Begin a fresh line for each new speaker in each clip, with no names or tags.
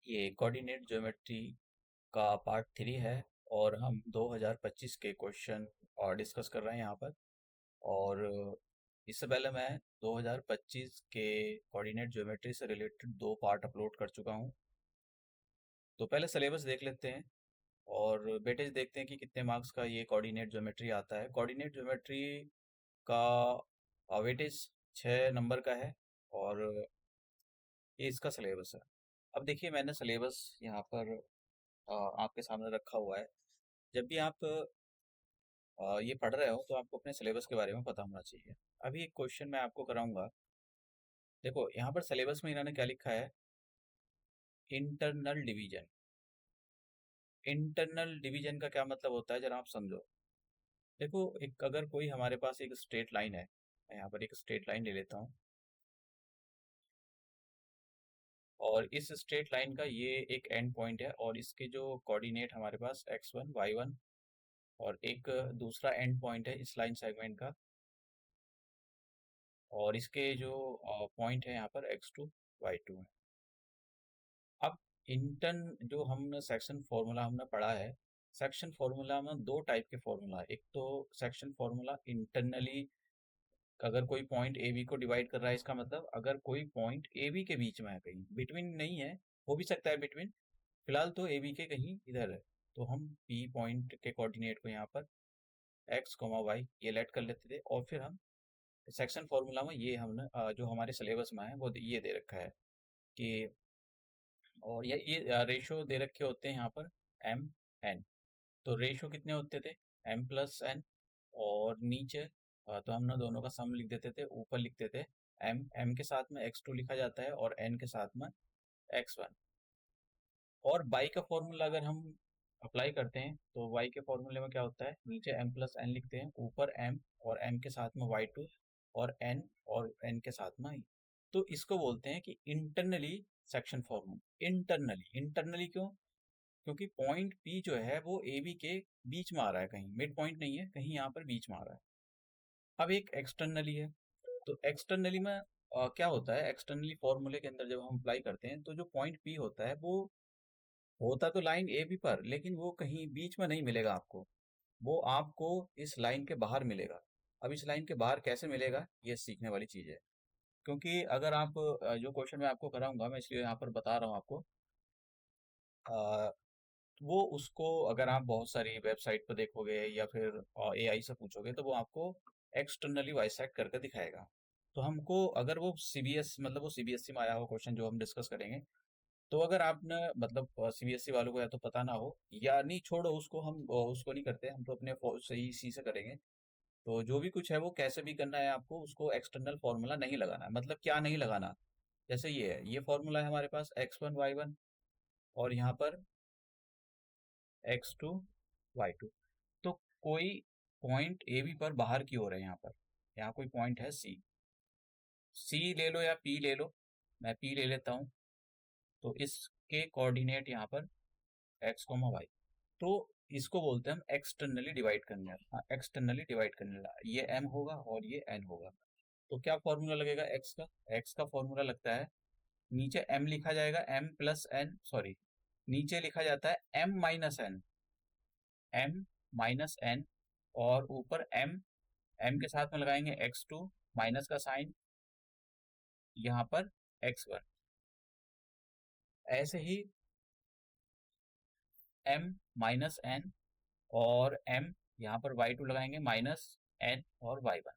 ये coordinate geometry का part 3 है और हम 2025 के क्वेश्चन और डिस्कस कर रहे हैं यहाँ पर। और इससे पहले मैं 2025 के कोऑर्डिनेट ज्योमेट्री से रिलेटेड 2 पार्ट अपलोड कर चुका हूँ। तो पहले सिलेबस देख लेते हैं और वेटेज देखते हैं कि कितने मार्क्स का ये कोऑर्डिनेट ज्योमेट्री आता है। कोऑर्डिनेट ज्योमेट्री का वेटेज 6 नंबर का है और ये इसका सिलेबस है। अब देखिए, मैंने सिलेबस यहाँ पर आपके सामने रखा हुआ है। जब भी आप ये पढ़ रहे हो तो आपको अपने सिलेबस के बारे में पता होना चाहिए। अभी एक क्वेश्चन मैं आपको कराऊंगा। देखो, यहाँ पर सिलेबस में इन्होंने क्या लिखा है? Internal division. इंटरनल डिवीजन का क्या मतलब होता है, जरा आप समझो। देखो, एक अगर कोई हमारे पास एक स्ट्रेट लाइन है, मैं यहाँ पर एक स्ट्रेट लाइन ले लेता हूँ और इस स्ट्रेट लाइन का ये एक एंड पॉइंट है और इसके जो कोऑर्डिनेट हमारे पास x1 y1 और एक दूसरा एंड पॉइंट है इस लाइन सेगमेंट का, और इसके जो पॉइंट है यहाँ पर x2 y2 है। अब इंटर्न जो हमने सेक्शन फॉर्मूला हमने पढ़ा है, सेक्शन फॉर्मूला में दो टाइप के फॉर्मूला है। एक तो सेक्शन फॉर्मूला इंटरनली, अगर कोई पॉइंट ए बी को डिवाइड कर रहा है, इसका मतलब अगर कोई पॉइंट ए बी के बीच में है, कहीं बिटवीन नहीं है, हो भी सकता है बिटवीन, फिलहाल तो ए बी के कहीं इधर है, तो हम पी पॉइंट के कोऑर्डिनेट को यहाँ पर एक्स कोमा वाई ये लेट कर लेते थे। और फिर हम सेक्शन फॉर्मूला में ये हमने जो हमारे सिलेबस में है वो ये दे रखा है कि, और ये रेशो दे रखे होते हैं यहाँ पर एम एन। तो रेशो कितने होते थे? M plus N. और नीचे तो हमने दोनों का सम लिख देते थे, ऊपर लिखते थे एम एम के साथ में एक्स टू लिखा जाता है और एन के साथ में एक्स वन। और बाई का फॉर्मूला अगर हम अप्लाई करते हैं तो वाई के फॉर्मूले में क्या होता है? नीचे एम प्लस एन लिखते हैं, ऊपर एम और एम के साथ में वाई टू और एन के साथ में आई। तो इसको बोलते हैं कि internally section formula. Internally, internally क्यों? क्योंकि पॉइंट पी जो है वो ए बी के बीच में आ रहा है, कहीं मिड पॉइंट नहीं है, कहीं यहाँ पर बीच में आ रहा है। अब एक एक्सटर्नली है, तो एक्सटर्नली में क्या होता है? एक्सटर्नली फॉर्मूले के अंदर जब हम अप्लाई करते हैं तो जो पॉइंट पी होता है वो होता तो लाइन ए बी पर, लेकिन वो कहीं बीच में नहीं मिलेगा आपको, वो आपको इस लाइन के बाहर मिलेगा। अब इस लाइन के बाहर कैसे मिलेगा, ये सीखने वाली चीज है। क्योंकि अगर आप जो क्वेश्चन मैं आपको कराऊंगा, मैं इसलिए यहाँ पर बता रहा हूँ आपको, अ, वो उसको अगर आप बहुत सारी वेबसाइट पर देखोगे या फिर एआई से पूछोगे तो वो आपको एक्सटर्नली बाइसेक्ट करके दिखाएगा। तो हमको अगर वो सीबीएस मतलब वो सीबीएसई में आया हुआ क्वेश्चन जो हम डिस्कस करेंगे, तो अगर आपने मतलब सीबीएसई वालों को या तो पता ना हो या नहीं, छोड़ो उसको, हम उसको नहीं करते, हम तो अपने सही इसी से करेंगे। तो जो भी कुछ है वो कैसे भी करना है आपको, उसको एक्सटर्नल फार्मूला नहीं लगाना है। मतलब क्या नहीं लगाना? जैसे ये है, ये फार्मूला है हमारे पास x1 y1 और यहाँ पर x2 y2। तो कोई पॉइंट ए बी पर बाहर की ओर है, यहाँ कोई पॉइंट है सी। सी ले लो या पी ले लो, मैं पी ले लेता हूँ। तो इसके कोऑर्डिनेट यहाँ पर एक्स कोमा वाई। तो इसको बोलते हैं हम एक्सटर्नली डिवाइड करने वाला। एक्सटर्नली डिवाइड करने वाला ये एम होगा और ये एन होगा। तो क्या फॉर्मूला लगेगा एक्स का फॉर्मूला लगता है, नीचे एम लिखा जाएगा, एम प्लस एन, सॉरी, नीचे लिखा जाता है M minus N, M minus N, और ऊपर एम, एम के साथ में लगाएंगे x2 माइनस का साइन, यहाँ पर x1। ऐसे ही m माइनस एन और m, यहाँ पर y2 लगाएंगे माइनस n और y1।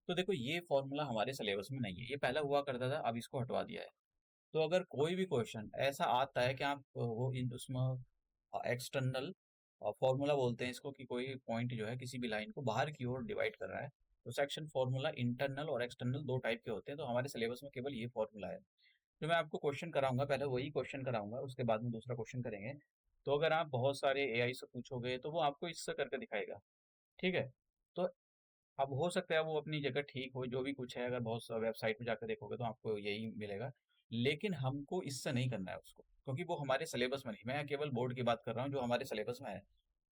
तो देखो, ये फॉर्मूला हमारे सिलेबस में नहीं है, ये पहले हुआ करता था, अब इसको हटवा दिया है। तो अगर कोई भी क्वेश्चन ऐसा आता है कि आप वो इन उसमें एक्सटर्नल फॉर्मूला बोलते हैं इसको, कि कोई पॉइंट जो है किसी भी लाइन को बाहर की ओर डिवाइड कर रहा है, तो सेक्शन फॉर्मूला इंटरनल और एक्सटर्नल दो टाइप के होते हैं। तो हमारे सिलेबस में केवल ये फॉर्मूला है जो मैं आपको क्वेश्चन कराऊंगा। पहले वही क्वेश्चन कराऊंगा, उसके बाद में दूसरा क्वेश्चन करेंगे। तो अगर आप बहुत सारे एआई से पूछोगे तो वो आपको इससे करके दिखाएगा, ठीक है? तो अब हो सकता है वो अपनी जगह ठीक हो, जो भी कुछ है, अगर बहुत सा वेबसाइट में जाकर देखोगे तो आपको यही मिलेगा। लेकिन हमको इससे नहीं करना है उसको, क्योंकि वो हमारे सिलेबस में नहीं। मैं केवल बोर्ड की बात कर रहा हूँ जो हमारे सिलेबस में है।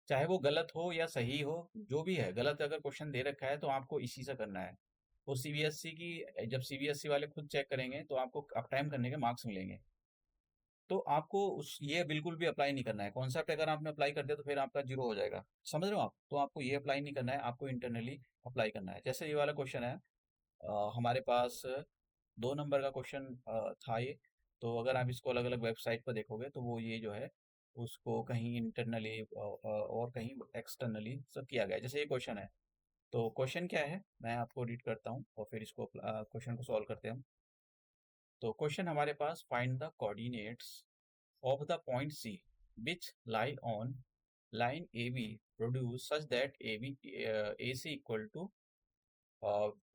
चाहे वो गलत हो या सही हो, जो भी है, गलत अगर क्वेश्चन दे रखा है तो आपको इसी से करना है। वो सीबीएसई की, जब सीबीएसई वाले खुद चेक करेंगे तो आपको अप टाइम करने के मार्क्स मिलेंगे। तो आपको उस ये बिल्कुल भी अप्लाई नहीं करना है। कॉन्सेप्ट अगर आपने अप्लाई कर दिया तो फिर आपका जीरो हो जाएगा, समझ रहे हो आप? तो आपको ये अप्लाई नहीं करना है, आपको इंटरनली अप्लाई करना है। जैसे ये वाला क्वेश्चन है, हमारे पास 2 नंबर का क्वेश्चन था ये। तो अगर आप इसको अलग अलग वेबसाइट पर देखोगे तो वो ये जो है उसको कहीं इंटरनली और कहीं एक्सटर्नली सब किया गया है। जैसे ये क्वेश्चन है, तो क्वेश्चन क्या है मैं आपको रीड करता हूँ और फिर इसको क्वेश्चन को सॉल्व करते हैं हम। तो क्वेश्चन हमारे पास, find the coordinates of the point C which lie on line AB produced such that AC equal to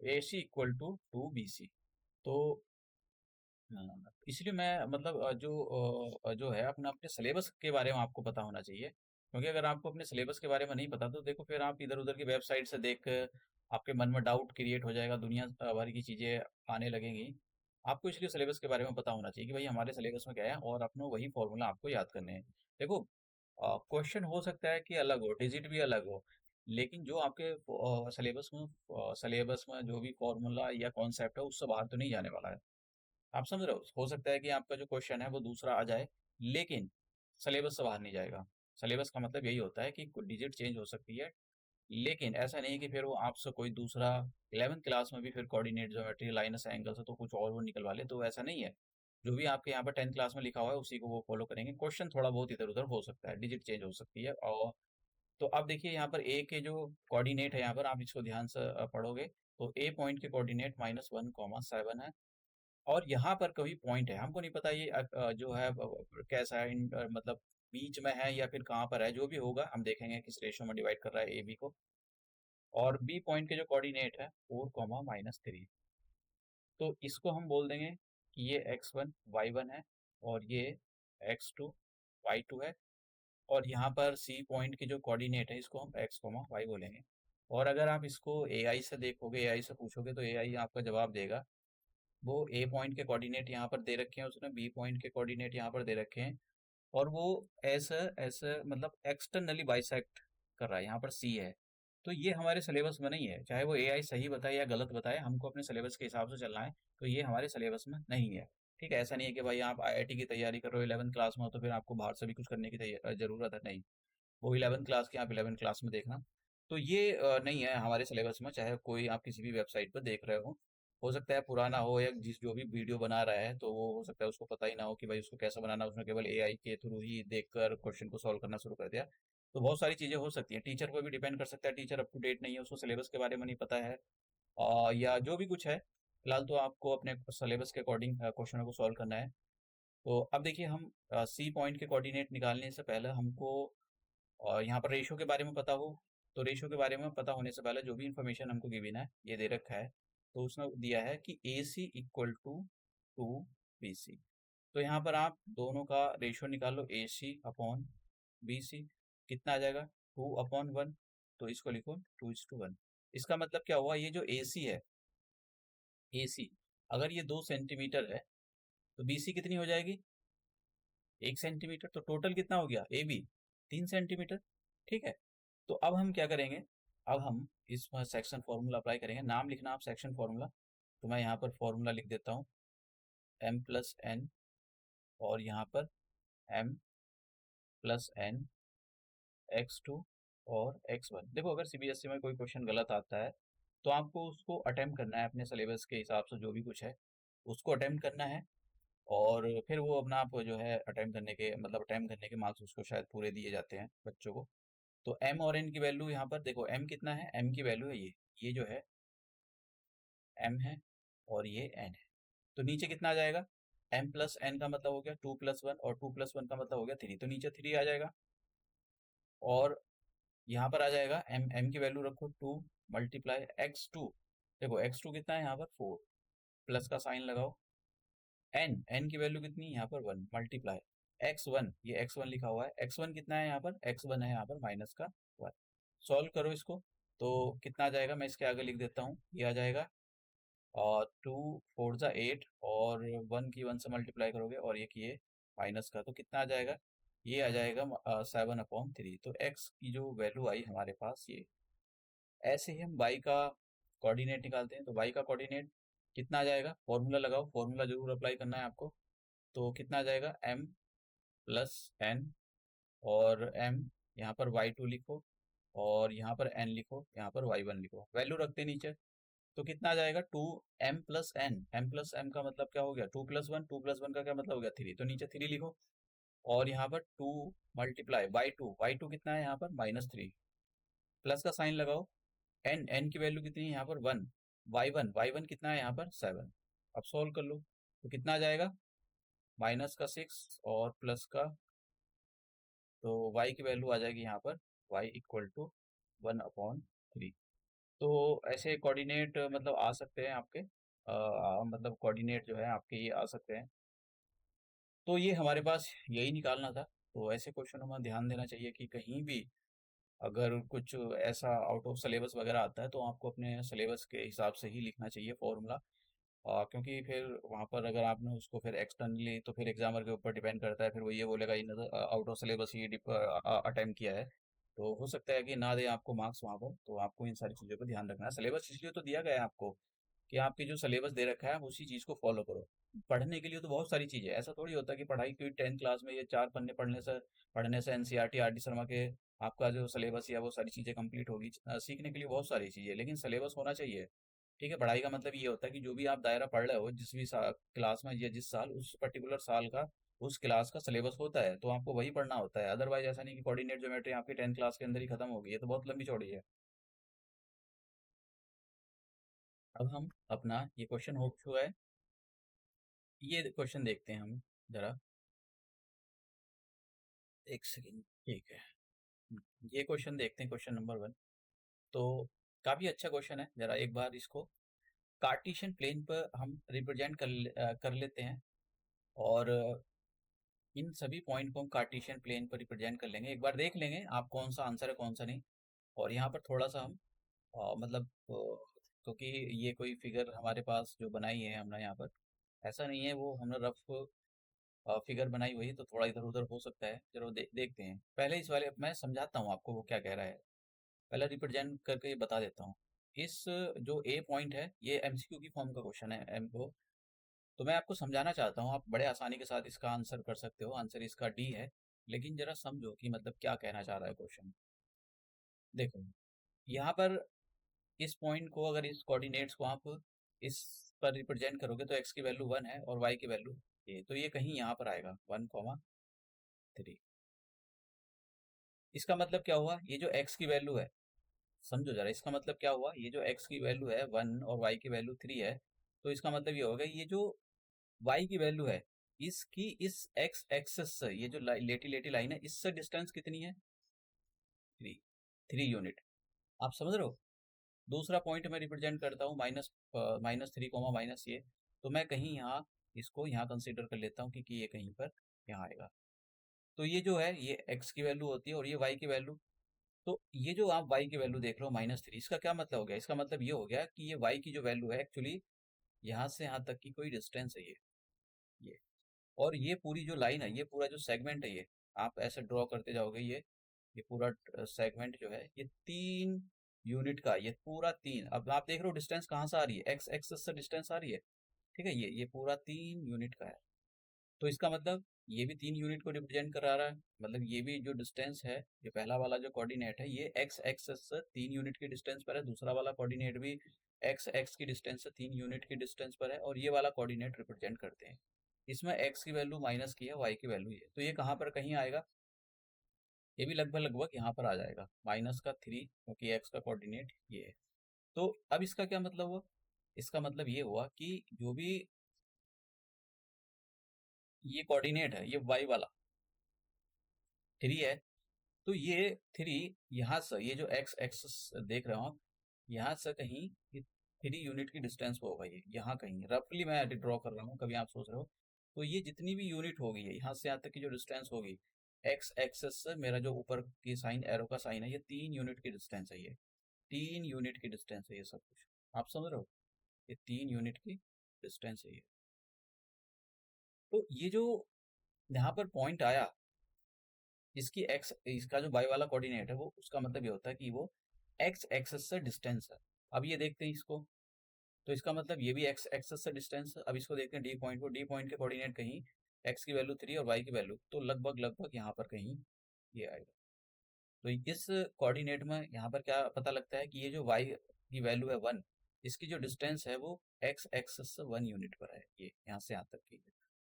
AC equal to 2BC। तो इसलिए मैं मतलब जो है अपना अपने सिलेबस के बारे में आपको पता होना चाहिए, क्योंकि अगर आपको अपने सिलेबस के बारे में नहीं पता तो देखो फिर आप इधर उधर की वेबसाइट से देख कर आपके मन में डाउट क्रिएट हो जाएगा, दुनिया भर की चीज़ें आने लगेंगी। आपको इसलिए सिलेबस के बारे में पता होना चाहिए कि भाई हमारे सिलेबस में क्या है और अपना वही फॉर्मूला आपको याद करने हैं। देखो क्वेश्चन हो सकता है कि अलग हो, डिजिट भी अलग हो, लेकिन जो आपके सिलेबस में जो भी फॉर्मूला या कॉन्सेप्ट है उससे बाहर तो नहीं जाने वाला है। आप समझ रहे हो सकता है कि आपका जो क्वेश्चन है वो दूसरा आ जाए, लेकिन सिलेबस से बाहर नहीं जाएगा। सिलेबस का मतलब यही होता है कि कुछ डिजिट चेंज हो सकती है, लेकिन ऐसा नहीं है कि फिर वो आपसे कोई दूसरा 11th क्लास में भी फिर कोऑर्डिनेट ज्योमेट्री लाइनस एंगल्स है तो कुछ और वो निकलवा ले, तो ऐसा नहीं है। जो भी आपके यहाँ पर 10th क्लास में लिखा हुआ है उसी को वो फॉलो करेंगे। क्वेश्चन थोड़ा बहुत इधर उधर हो सकता है, डिजिट चेंज हो सकती है। और तो अब देखिए यहाँ पर ए के जो कोऑर्डिनेट है, यहाँ पर आप इसको ध्यान से पढ़ोगे तो ए पॉइंट के कोऑर्डिनेट -1, 7 है। और यहाँ पर कोई पॉइंट है, हमको नहीं पता ये जो है कैसा है, मतलब बीच में है या फिर कहाँ पर है, जो भी होगा हम देखेंगे किस रेशियो में डिवाइड कर रहा है ए बी को। और बी पॉइंट के जो कोऑर्डिनेट है 4, -3, तो इसको हम बोल देंगे कि ये x1 y1 है और ये x2 y2 है। और यहाँ पर सी पॉइंट के जो कोऑर्डिनेट है इसको हम x, y बोलेंगे। और अगर आप इसको एआई से देखोगे, एआई से पूछोगे तो एआई आपका जवाब देगा। वो ए पॉइंट के कोऑर्डिनेट यहाँ पर दे रखे हैं उसने, बी पॉइंट के कोऑर्डिनेट यहाँ पर दे रखे हैं, और वो ऐसा ऐसा मतलब एक्सटर्नली बाइसेक्ट कर रहा है, यहाँ पर सी है। तो ये हमारे सिलेबस में नहीं है, चाहे वो एआई सही बताए या गलत बताए, हमको अपने सिलेबस के हिसाब से चलना है। तो ये हमारे सिलेबस में नहीं है। ठीक है, ऐसा नहीं है कि भाई आप आईआईटी की तैयारी कर रहे हो 11th क्लास में हो तो फिर आपको बाहर से भी कुछ करने की जरूरत है, नहीं। वो 11th क्लास के आप 11th क्लास में देखना। तो ये नहीं है हमारे सिलेबस में, चाहे कोई आप किसी भी वेबसाइट पर देख रहे हो सकता है पुराना हो या जिस जो भी वीडियो बना रहा है तो वो हो सकता है उसको पता ही ना हो कि भाई उसको कैसे बनाना, उसने केवल एआई के थ्रू ही देखकर क्वेश्चन को सॉल्व करना शुरू कर दिया। तो बहुत सारी चीज़ें हो सकती हैं, टीचर पर भी डिपेंड कर सकता है, टीचर अप टू डेट नहीं है, उसको सिलेबस के बारे में नहीं पता है, या जो भी कुछ है। फिलहाल तो आपको अपने सिलेबस के अकॉर्डिंग क्वेश्चनों को सॉल्व करना है। तो अब देखिए हम सी पॉइंट के कोऑर्डिनेट निकालने से पहले हमको और यहाँ पर रेशियो के बारे में पता हो, तो रेशियो के बारे में पता होने से पहले जो भी इंफॉर्मेशन हमको गिवन है ये दे रखा है। तो उसने दिया है कि ए सी इक्वल टू 2 BC। तो यहाँ पर आप दोनों का रेशियो निकालो, ए सी अपॉन बी सी, कितना आ जाएगा 2/1। तो इसको लिखो 2:1। इसका मतलब क्या हुआ, ये जो ए सी है, ए सी अगर ये 2 सेंटीमीटर है तो बी सी कितनी हो जाएगी, 1 सेंटीमीटर। तो टोटल कितना हो गया ए बी, 3 सेंटीमीटर। ठीक है, तो अब हम क्या करेंगे, अब हम इस सेक्शन फॉर्मूला अप्लाई करेंगे। नाम लिखना आप सेक्शन फॉर्मूला, तो मैं यहाँ पर फॉर्मूला लिख देता हूँ m+n, और यहाँ पर m+n x2 और x1। देखो अगर सीबीएसई में कोई क्वेश्चन गलत आता है तो आपको उसको अटेम्प्ट करना है, अपने सिलेबस के हिसाब से जो भी कुछ है उसको अटेम्प्ट करना है। और फिर वो अपना आप जो है अटेम्प्ट करने के मतलब अटेम्प्ट करने के मार्क्स उसको शायद पूरे दिए जाते हैं बच्चों को। तो m और n की वैल्यू यहाँ पर देखो, m कितना है, m की वैल्यू है ये जो है m है और ये n है। तो नीचे कितना आ जाएगा, m+n का मतलब हो गया 2+1 और 2+1 का मतलब हो गया 3, तो नीचे 3 आ जाएगा। और यहाँ पर आ जाएगा m की वैल्यू रखो 2 मल्टीप्लाई x2। देखो x2 कितना है यहाँ पर 4, प्लस का साइन लगाओ। n की वैल्यू कितनी है यहाँ पर 1 मल्टीप्लाई x1, ये x1 लिखा हुआ है, x1 कितना है यहाँ पर, x1 है यहाँ पर माइनस का 1। सॉल्व करो इसको, तो कितना आ जाएगा, मैं इसके आगे लिख देता हूँ, ये आ जाएगा और 2 4 8, और 1 की 1 से मल्टीप्लाई करोगे और ये किए माइनस का, तो कितना आ जाएगा, ये आ जाएगा 7/3। तो x की जो वैल्यू आई हमारे पास ये। ऐसे ही हम y का कोऑर्डिनेट निकालते हैं, तो y का कोऑर्डिनेट कितना आ जाएगा, फॉर्मूला लगाओ, फॉर्मूला जरूर अप्लाई करना है आपको। तो कितना आ जाएगा m प्लस एन, और एम, यहाँ पर y2 लिखो, और यहाँ पर n लिखो, यहाँ पर y1 लिखो, वैल्यू रखते नीचे। तो कितना आ जाएगा, 2m plus N, m plus m का मतलब क्या हो गया, 2+1, 2+1 का क्या मतलब हो गया, 3, तो नीचे 3 लिखो, और यहाँ पर 2 मल्टीप्लाई y2, y2 कितना है यहाँ पर -3, प्लस का साइन लगाओ, n की वैल्यू कितनी है यहाँ पर 1, y1 कितना है यहाँ पर 7। अब सॉल्व कर लो, तो कितना आ जाएगा, माइनस का 6 और प्लस का, तो y की वैल्यू आ जाएगी यहाँ पर y इक्वल टू 1/3। तो ऐसे कोऑर्डिनेट मतलब आ सकते हैं आपके, मतलब कोऑर्डिनेट जो है आपके ये आ सकते हैं। तो ये हमारे पास यही निकालना था। तो ऐसे क्वेश्चनों में ध्यान देना चाहिए कि कहीं भी अगर कुछ ऐसा आउट ऑफ सिलेबस वगैरह आता है तो आपको अपने सिलेबस के हिसाब से ही लिखना चाहिए फॉर्मूला, क्योंकि फिर वहाँ पर अगर आपने उसको फिर एक्सटर्नली, तो फिर एग्जामर के ऊपर डिपेंड करता है, फिर वो ये बोलेगा in out of syllabus he attempt किया है, तो हो सकता है कि ना दे आपको मार्क्स वहाँ पर। तो आपको इन सारी चीज़ों पर ध्यान रखना है। सिलेबस इसलिए तो दिया गया है आपको कि आपकी जो सिलेबस दे रखा है आप उसी चीज़ को फॉलो करो। पढ़ने के लिए तो बहुत सारी चीज़ें, ऐसा थोड़ी होता है कि पढ़ाई की 10th क्लास में ये 4 पन्ने पढ़ने से एनसीईआरटी आर डी शर्मा के आपका जो सिलेबस या वो सारी चीज़ें कंप्लीट होगी। सीखने के लिए बहुत सारी चीज़ें, लेकिन सिलेबस होना चाहिए। ठीक है, पढ़ाई का मतलब ये होता है कि जो भी आप दायरा पढ़ रहे हो जिस भी क्लास में या जिस साल, उस पर्टिकुलर साल का उस क्लास का सिलेबस होता है, तो आपको वही पढ़ना होता है। अदरवाइज ऐसा नहीं कि कोऑर्डिनेट ज्योमेट्री आपकी 10th क्लास के अंदर ही खत्म होगी, ये तो बहुत लंबी चौड़ी है। अब हम अपना ये क्वेश्चन हो चुका है, ये क्वेश्चन देखते हैं हम जरा, एक सेकेंड, ठीक है। ये क्वेश्चन देखते हैं, क्वेश्चन नंबर 1। तो काफी अच्छा क्वेश्चन है, जरा एक बार इसको कार्टेशियन प्लेन पर हम रिप्रेजेंट कर लेते हैं, और इन सभी पॉइंट को हम कार्टेशियन प्लेन पर रिप्रेजेंट कर लेंगे। एक बार देख लेंगे आप कौन सा आंसर है कौन सा नहीं। और यहाँ पर थोड़ा सा हम मतलब क्योंकि ये कोई फिगर हमारे पास जो बनाई है हमने यहाँ पर, ऐसा नहीं है, वो हमने रफ फिगर बनाई हुई है, तो थोड़ा इधर उधर हो सकता है। चलो देखते हैं। पहले इस वाले मैं समझाता हूँ आपको वो क्या कह रहा है, पहले रिप्रेजेंट करके बता देता हूँ। इस जो ए पॉइंट है ये एमसीक्यू की फॉर्म का क्वेश्चन है, एम को, तो मैं आपको समझाना चाहता हूँ, आप बड़े आसानी के साथ इसका आंसर कर सकते हो। आंसर इसका डी है, लेकिन जरा समझो कि मतलब क्या कहना चाह रहा है क्वेश्चन। देखो, यहाँ पर इस पॉइंट को, अगर इस कोऑर्डिनेट्स को आप इस पर रिप्रेजेंट करोगे तो x की वैल्यू 1 है और y की वैल्यू ये, तो ये कहीं यहाँ पर आएगा 1,3। इसका मतलब क्या हुआ, ये जो x की वैल्यू है, समझो जरा, इसका मतलब क्या हुआ, ये जो x की वैल्यू है 1 और y की वैल्यू 3 है, तो इसका मतलब ये होगा ये जो y की वैल्यू है, इसकी इस x एक्सिस से, ये जो लेटी लेटी लाइन है, इससे डिस्टेंस कितनी है, 3, 3 यूनिट। आप समझ रहे हो। दूसरा पॉइंट मैं रिप्रेजेंट करता हूँ -3, माइनस ये, तो मैं कहीं यहाँ इसको यहाँ कंसीडर कर लेता हूँ कि ये कहीं पर यहाँ आएगा। तो ये जो है ये x की वैल्यू होती है और ये y की वैल्यू। तो ये जो आप y की वैल्यू देख रहे हो -3, इसका क्या मतलब हो गया, इसका मतलब ये हो गया कि ये y की जो वैल्यू है एक्चुअली यहाँ से यहाँ तक की कोई डिस्टेंस है ये। और ये पूरी जो लाइन है, ये पूरा जो सेगमेंट है, ये आप ऐसे ड्रॉ करते जाओगे, ये पूरा सेगमेंट जो है ये 3 यूनिट का, ये पूरा 3। अब आप देख रहे हो डिस्टेंस कहाँ से आ रही है, एक्स एक्सिस से डिस्टेंस आ रही है। ठीक है, ये पूरा 3 यूनिट का है। तो इसका मतलब ये भी 3 यूनिट को रिप्रेजेंट करा रहा है, मतलब ये भी जो डिस्टेंस है, ये पहला वाला जो कोऑर्डिनेट है, ये एक्स एक्सिस से 3 यूनिट की डिस्टेंस पर है। दूसरा वाला कोऑर्डिनेट भी एक्स एक्स की डिस्टेंस से 3 यूनिट की डिस्टेंस पर है, और ये वाला कोऑर्डिनेट रिप्रेजेंट करते हैं। इसमें x की वैल्यू माइनस की है, y की वैल्यू ये, तो ये कहाँ पर कहीं आएगा, ये भी लगभग लगभग यहाँ पर आ जाएगा -3, क्योंकि x का कोऑर्डिनेट ये है। तो अब इसका क्या मतलब हुआ, इसका मतलब ये हुआ कि जो भी ये कोऑर्डिनेट है, ये y वाला 3 है, तो ये 3 यहाँ से, ये जो x एक्सिस देख रहे हो आप, यहाँ से कहीं ये 3 यूनिट की डिस्टेंस पर होगा, ये यहाँ कहीं रफली मैं ड्रॉ कर रहा हूँ, कभी आप सोच रहे हो। तो ये जितनी भी यूनिट होगी है, यहाँ से यहाँ तक की जो डिस्टेंस होगी एक्स एक्सेस से, मेरा जो ऊपर की साइन एरो का साइन है, ये 3 यूनिट की डिस्टेंस है, ये 3 यूनिट की डिस्टेंस है, ये सब कुछ आप समझ रहे हो, ये 3 यूनिट की डिस्टेंस है ये। तो ये जो यहाँ पर पॉइंट आया, इसकी एक्स, इसका जो बाई वाला कोऑर्डिनेट है वो, उसका मतलब ये होता है कि वो एक्स एक्सेस से डिस्टेंस है। अब ये देखते हैं इसको, तो इसका मतलब ये भी एक्स एक्सेस से डिस्टेंस है। अब इसको देखते हैं डी पॉइंट को, डी पॉइंट के कोऑर्डिनेट कहीं x की वैल्यू 3 और y की वैल्यू, तो लगभग लगभग यहाँ पर कहीं ये आएगा। तो इस कोऑर्डिनेट में यहाँ पर क्या पता लगता है कि ये जो y की वैल्यू है 1, इसकी जो डिस्टेंस है वो x एक्सिस से 1 यूनिट पर है, ये यहाँ से यहाँ तक की।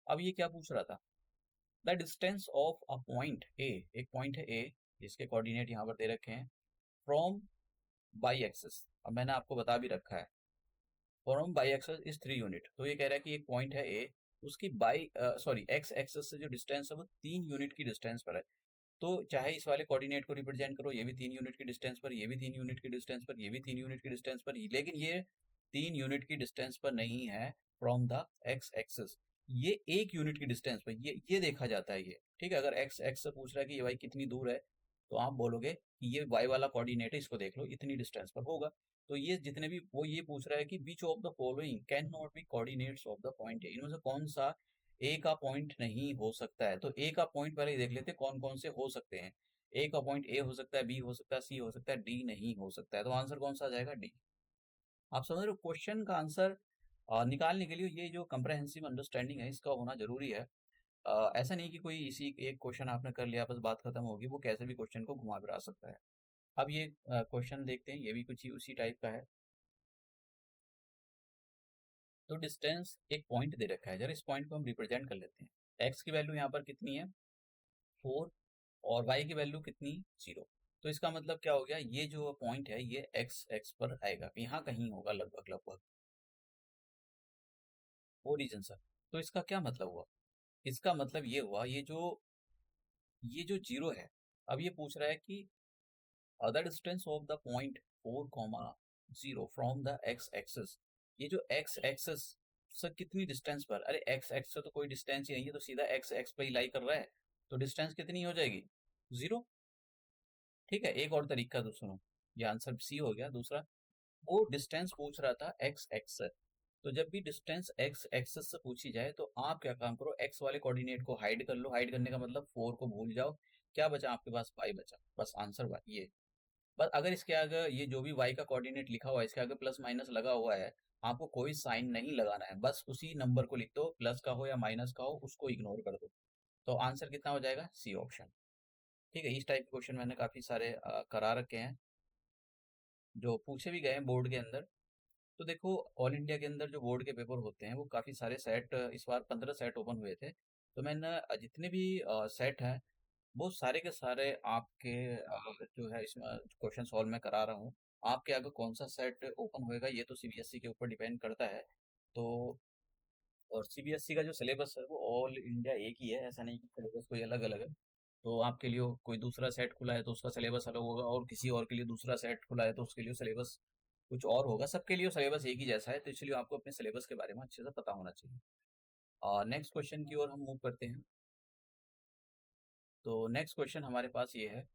अब ये क्या पूछ रहा था, the distance of a point A, एक पॉइंट है ए, इसके कोऑर्डिनेट यहाँ पर दे रखे हैं, फ्रॉम बाई एक्सिस। अब मैंने आपको बता भी रखा है from by axis is 3 unit. तो ये कह रहा है कि एक पॉइंट है ए, उसकी एक्स एक्सिस से जो डिस्टेंस है वो 3 यूनिट की डिस्टेंस पर है। तो चाहे इस वाले कोऑर्डिनेट को रिप्रेजेंट करो, ये भी 3 यूनिट की डिस्टेंस पर, ये भी 3 यूनिट की डिस्टेंस पर, ये भी 3 यूनिट की डिस्टेंस पर, लेकिन ये 3 यूनिट की डिस्टेंस पर नहीं है फ्रॉम द एक्स एक्सिस, ये 1 यूनिट की डिस्टेंस पर, ये देखा जाता है ये, ठीक है। अगर एक्स एक्स से पूछ रहा है कि ये वाई कितनी दूर है, तो आप बोलोगे कि ये वाई वाला कोऑर्डिनेट है, इसको देख लो, इतनी डिस्टेंस पर होगा। तो ये जितने भी, वो ये पूछ रहा है कि which of the following can not be coordinates of the point A, इनमें से कौन सा ए का पॉइंट नहीं हो सकता है। तो ए का पॉइंट पहले ही देख लेते हैं कौन कौन से हो सकते हैं। ए का पॉइंट ए हो सकता है, बी हो सकता है, सी हो सकता है, डी नहीं हो सकता है। तो आंसर कौन सा आ जाएगा, डी। आप समझ रहे हो, क्वेश्चन का आंसर निकालने के लिए ये जो कंप्रहेंसिव अंडरस्टैंडिंग है इसका होना जरूरी है। ऐसा नहीं कि कोई इसी एक क्वेश्चन आपने कर लिया बस बात खत्म होगी, वो कैसे भी क्वेश्चन को घुमा फिरा सकता है। अब ये क्वेश्चन देखते हैं, ये भी कुछ ही उसी टाइप का है। तो डिस्टेंस एक पॉइंट दे रखा है, जरा इस पॉइंट को हम रिप्रेजेंट कर लेते हैं। एक्स की वैल्यू यहाँ पर कितनी है, 4, और y की वैल्यू कितनी, 0। तो इसका मतलब क्या हो गया, ये जो पॉइंट है ये x x पर आएगा, यहाँ कहीं होगा लगभग लगभग ओरिजिन से। तो इसका क्या मतलब हुआ, इसका मतलब ये हुआ, ये जो 0 है, अब ये पूछ रहा है कि other distance of the point 4, 0 from the x axis. ये जो x एक्सिस से कितनी डिस्टेंस पर, अरे x एक्स से तो कोई डिस्टेंस ही नहीं है, तो सीधा x x पे ही लाई कर रहा है, तो डिस्टेंस कितनी हो जाएगी, 0। ठीक है, एक और तरीका तो सुनो, ये आंसर सी हो गया दूसरा। वो डिस्टेंस पूछ रहा था एक्स एक्स से, तो जब भी डिस्टेंस एक्स एक्सेस से पूछी जाए तो आप क्या काम करो, एक्स वाले कोऑर्डिनेट को हाइड कर लो, हाइड करने का मतलब 4 को भूल जाओ, क्या बचा आपके पास, y बचा, बस आंसर वाई ये। बस अगर इसके आगे ये जो भी y का कोऑर्डिनेट लिखा हुआ है इसके आगे प्लस माइनस लगा हुआ है, आपको कोई साइन नहीं लगाना है, बस उसी नंबर को लिख दो, प्लस का हो या माइनस का हो उसको इग्नोर कर दो। तो आंसर कितना हो जाएगा, सी ऑप्शन। ठीक है, इस टाइप के क्वेश्चन मैंने काफी सारे करा रखे हैं, जो पूछे भी गए हैं बोर्ड के अंदर। तो देखो, ऑल इंडिया के अंदर जो बोर्ड के पेपर होते हैं वो काफ़ी सारे सेट, इस बार 15 सेट ओपन हुए थे। तो मैंने जितने भी सेट हैं वो सारे के सारे आपके जो है इसमें क्वेश्चन सॉल्व में करा रहा हूँ। आपके आगे कौन सा सेट ओपन होएगा ये तो सीबीएसई के ऊपर डिपेंड करता है। तो और सीबीएसई का जो सिलेबस है वो ऑल इंडिया एक ही है, ऐसा नहीं कि सिलेबस कोई अलग अलग है। तो आपके लिए कोई दूसरा सेट खुला है तो उसका सिलेबस अलग होगा, और किसी और के लिए दूसरा सेट खुला है तो उसके लिए सिलेबस कुछ और होगा। सबके लिए सिलेबस एक ही जैसा है, तो इसलिए आपको अपने सिलेबस के बारे में अच्छे से पता होना चाहिए। नेक्स्ट क्वेश्चन की ओर हम मूव करते हैं। तो नेक्स्ट क्वेश्चन हमारे पास ये है,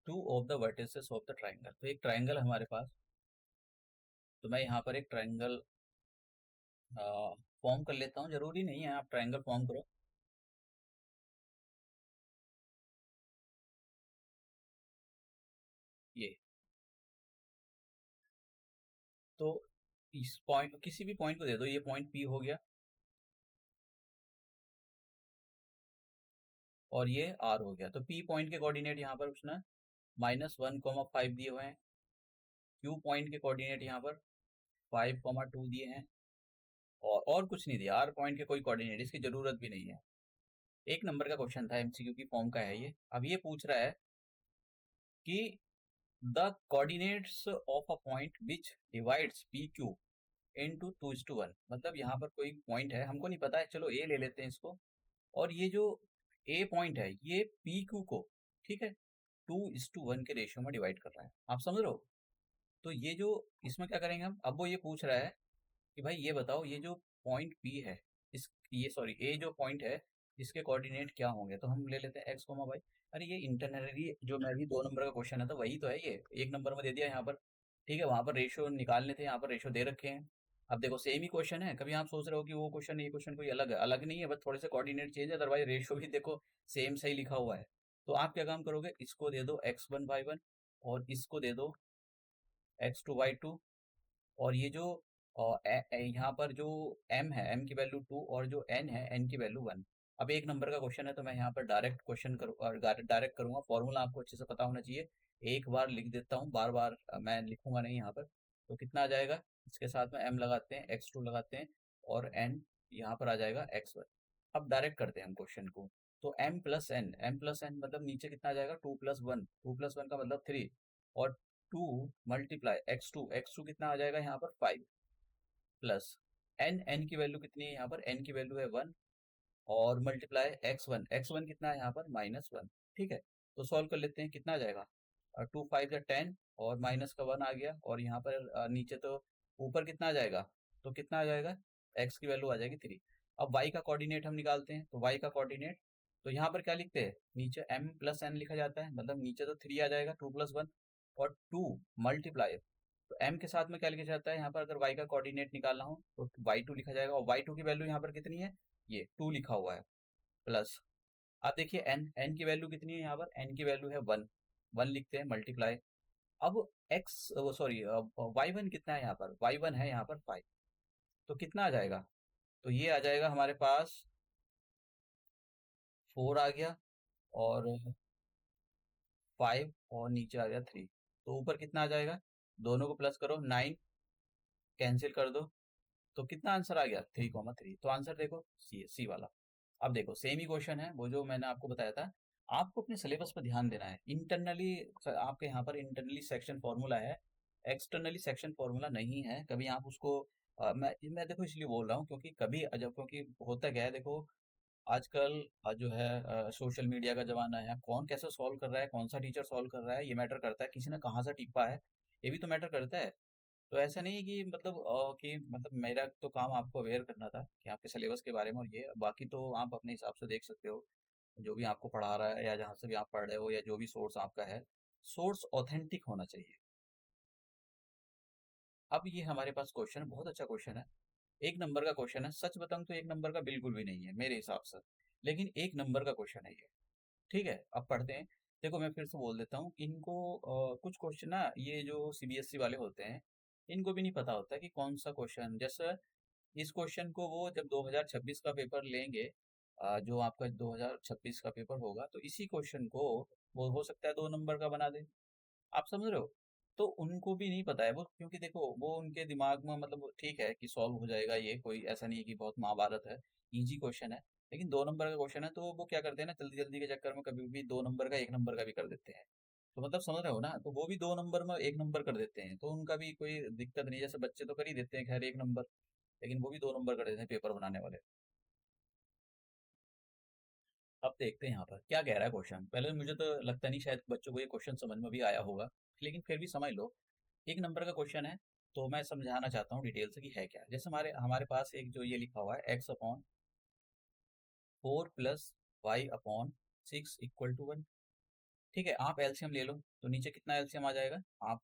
two of the vertices of the triangle. तो एक ट्राइंगल हमारे पास, तो मैं यहाँ पर एक ट्राइंगल फॉर्म कर लेता हूँ, जरूरी नहीं है आप ट्राइंगल फॉर्म करो। ये तो इस पॉइंट, किसी भी पॉइंट को दे दो, ये पॉइंट पी हो गया और ये आर हो गया। तो पी पॉइंट के कोऑर्डिनेट यहाँ पर उसने -1,5 दिए हुए हैं, क्यू पॉइंट के कोऑर्डिनेट यहाँ पर 5,2 दिए हैं, और कुछ नहीं दिया। आर पॉइंट के कोई कोऑर्डिनेट इसकी जरूरत भी नहीं है। एक नंबर का क्वेश्चन था, एमसीक्यू की फॉर्म का है ये। अब ये पूछ रहा है कि the coordinates of a point which divides P Q into 2:1। मतलब यहाँ पर कोई पॉइंट है, हमको नहीं पता है, चलो ए ले लेते हैं इसको, और ये जो ए पॉइंट है ये पी क्यू को, ठीक है, 2:1 के रेशियो में डिवाइड कर रहा है। आप समझ रहे हो। तो ये जो इसमें क्या करेंगे हम, अब वो ये पूछ रहा है कि भाई ये बताओ, ये जो पॉइंट पी है, इस ये सॉरी ए जो पॉइंट है इसके कोऑर्डिनेट क्या होंगे। तो हम ले लेते हैं एक्स कोमा वाई। अरे ये इंटरनली जो मैं भी 2 नंबर का क्वेश्चन है तो वही तो है, ये 1 नंबर में दे दिया यहाँ पर, ठीक है। वहां पर रेशियो निकालने थे, यहाँ पर रेशियो दे रखे हैं। अब देखो सेम ही क्वेश्चन है, कभी आप सोच रहे हो कि वो क्वेश्चन ये क्वेश्चन कोई अलग है, अलग नहीं है, बस थोड़े से कोऑर्डिनेट चेंज है, अदरवाइज रेशियो भी देखो सेम सही लिखा हुआ है। तो आप क्या काम करोगे, इसको दे दो x1 y1, और इसको दे दो x2 y2, और ये जो और यहाँ पर जो m है, m की वैल्यू 2 और जो n है, n की वैल्यू 1। अब एक नंबर का क्वेश्चन है तो मैं यहाँ पर डायरेक्ट क्वेश्चन डायरेक्ट करूंगा। फॉर्मूला आपको अच्छे से पता होना चाहिए। एक बार लिख देता हूँ, बार बार मैं लिखूंगा नहीं यहाँ पर। तो कितना आ जाएगा, इसके साथ में m लगाते हैं, x2 लगाते हैं, और n यहाँ पर आ जाएगा x1। अब डायरेक्ट करते हैं हम क्वेश्चन को। तो m+n मतलब नीचे कितना आ जाएगा, 2+1, 2+1 का मतलब 3, और 2 मल्टीप्लाई x2 कितना आ जाएगा यहाँ पर 5, प्लस n की वैल्यू कितनी है यहाँ पर, n की वैल्यू है 1, और मल्टीप्लाई x1 कितना है यहाँ पर, -1। ठीक है, तो सॉल्व कर लेते हैं, कितना आ जाएगा, 2 5 10, और माइनस का 1 आ गया, और यहाँ पर नीचे तो ऊपर कितना आ जाएगा, तो कितना आ जाएगा, x की वैल्यू आ जाएगी 3। अब y का कोऑर्डिनेट हम निकालते हैं, तो y का कोऑर्डिनेट, तो यहाँ पर क्या लिखते हैं, नीचे m+n लिखा जाता है, मतलब नीचे तो 3 आ जाएगा, 2+1, और 2 मल्टीप्लाई, तो m के साथ में क्या लिखा जाता है यहाँ पर, अगर y का कोऑर्डिनेट निकालना हो तो y2 लिखा जाएगा, और y2 की वैल्यू यहाँ पर कितनी है, ये 2 लिखा हुआ है, प्लस, अब देखिए n की वैल्यू कितनी है यहाँ पर, n की वैल्यू है 1, 1 लिखते हैं, मल्टीप्लाई, अब x सॉरी y1 कितना है यहाँ पर, y1 है यहाँ पर 5, तो कितना आ जाएगा, तो ये आ जाएगा हमारे पास 4 आ गया, और 5, और नीचे आ गया 3, तो ऊपर कितना आ जाएगा, दोनों को प्लस करो, 9 कैंसिल कर दो, तो कितना आंसर आ गया, 3,3। तो आंसर देखो सी वाला। अब देखो सेम ही क्वेश्चन है, वो जो मैंने आपको बताया था। आपको अपने सिलेबस पर ध्यान देना है। इंटरनली आपके यहाँ पर इंटरनली सेक्शन फॉर्मूला है, एक्सटर्नली सेक्शन फॉर्मूला नहीं है। कभी आप उसको मैं देखो इसलिए बोल रहा हूँ क्योंकि कभी जब, क्योंकि होता क्या है देखो, आजकल जो है सोशल मीडिया का ज़माना है, कौन कैसे सॉल्व कर रहा है, कौन सा टीचर सॉल्व कर रहा है, ये मैटर करता है, किसी ने कहाँ से टिपा है, ये भी तो मैटर करता है। तो ऐसा नहीं है कि मतलब मेरा तो काम आपको अवेयर करना था कि आपके सिलेबस के बारे में, और ये बाकी तो आप अपने हिसाब से देख सकते हो, जो भी आपको पढ़ा रहा है या जहाँ से भी आप पढ़ रहे हो, या जो भी सोर्स आपका है, सोर्स ऑथेंटिक होना चाहिए। अब ये हमारे पास क्वेश्चन बहुत अच्छा क्वेश्चन है, एक नंबर का क्वेश्चन है। सच बताऊं तो एक नंबर का बिल्कुल भी नहीं है मेरे हिसाब से, लेकिन एक नंबर का क्वेश्चन है ये। ठीक है, अब पढ़ते हैं। देखो मैं फिर से बोल देता हूँ, इनको कुछ क्वेश्चन ना, ये जो सीबीएसई वाले होते हैं, इनको भी नहीं पता होता कि कौन सा क्वेश्चन, जैसे इस क्वेश्चन को वो जब 2026 का पेपर लेंगे, जो आपका 2026 का पेपर होगा, तो इसी क्वेश्चन को वो हो सकता है 2 नंबर का बना दे। आप समझ रहे हो, तो उनको भी नहीं पता है वो, क्योंकि देखो वो उनके दिमाग में, मतलब ठीक है कि सॉल्व हो जाएगा, ये कोई ऐसा नहीं है कि बहुत महाभारत है, इजी क्वेश्चन है, लेकिन 2 नंबर का क्वेश्चन है, तो वो क्या करते हैं ना, जल्दी जल्दी के चक्कर में कभी भी 2 नंबर का 1 नंबर का भी कर देते हैं। तो मतलब समझ रहे हो ना, तो वो भी 2 नंबर में 1 नंबर कर देते हैं, तो उनका भी कोई दिक्कत नहीं, जैसे बच्चे तो कर ही देते हैं खैर 1 नंबर, लेकिन वो भी 2 नंबर कर देते हैं पेपर बनाने वाले। अब देखते हैं यहाँ पर क्या कह रहा है क्वेश्चन। पहले मुझे तो लगता नहीं शायद बच्चों को ये क्वेश्चन समझ में भी आया होगा, लेकिन फिर भी समझ लो। 1 नंबर का क्वेश्चन है, तो मैं समझाना चाहता हूँ डिटेल से कि है क्या। जैसे हमारे हमारे पास एक जो ये लिखा हुआ है, x/4 + y/6 = 1। ठीक है, आप एलसीएम ले लो, तो नीचे कितना एलसीएम आ जाएगा, आप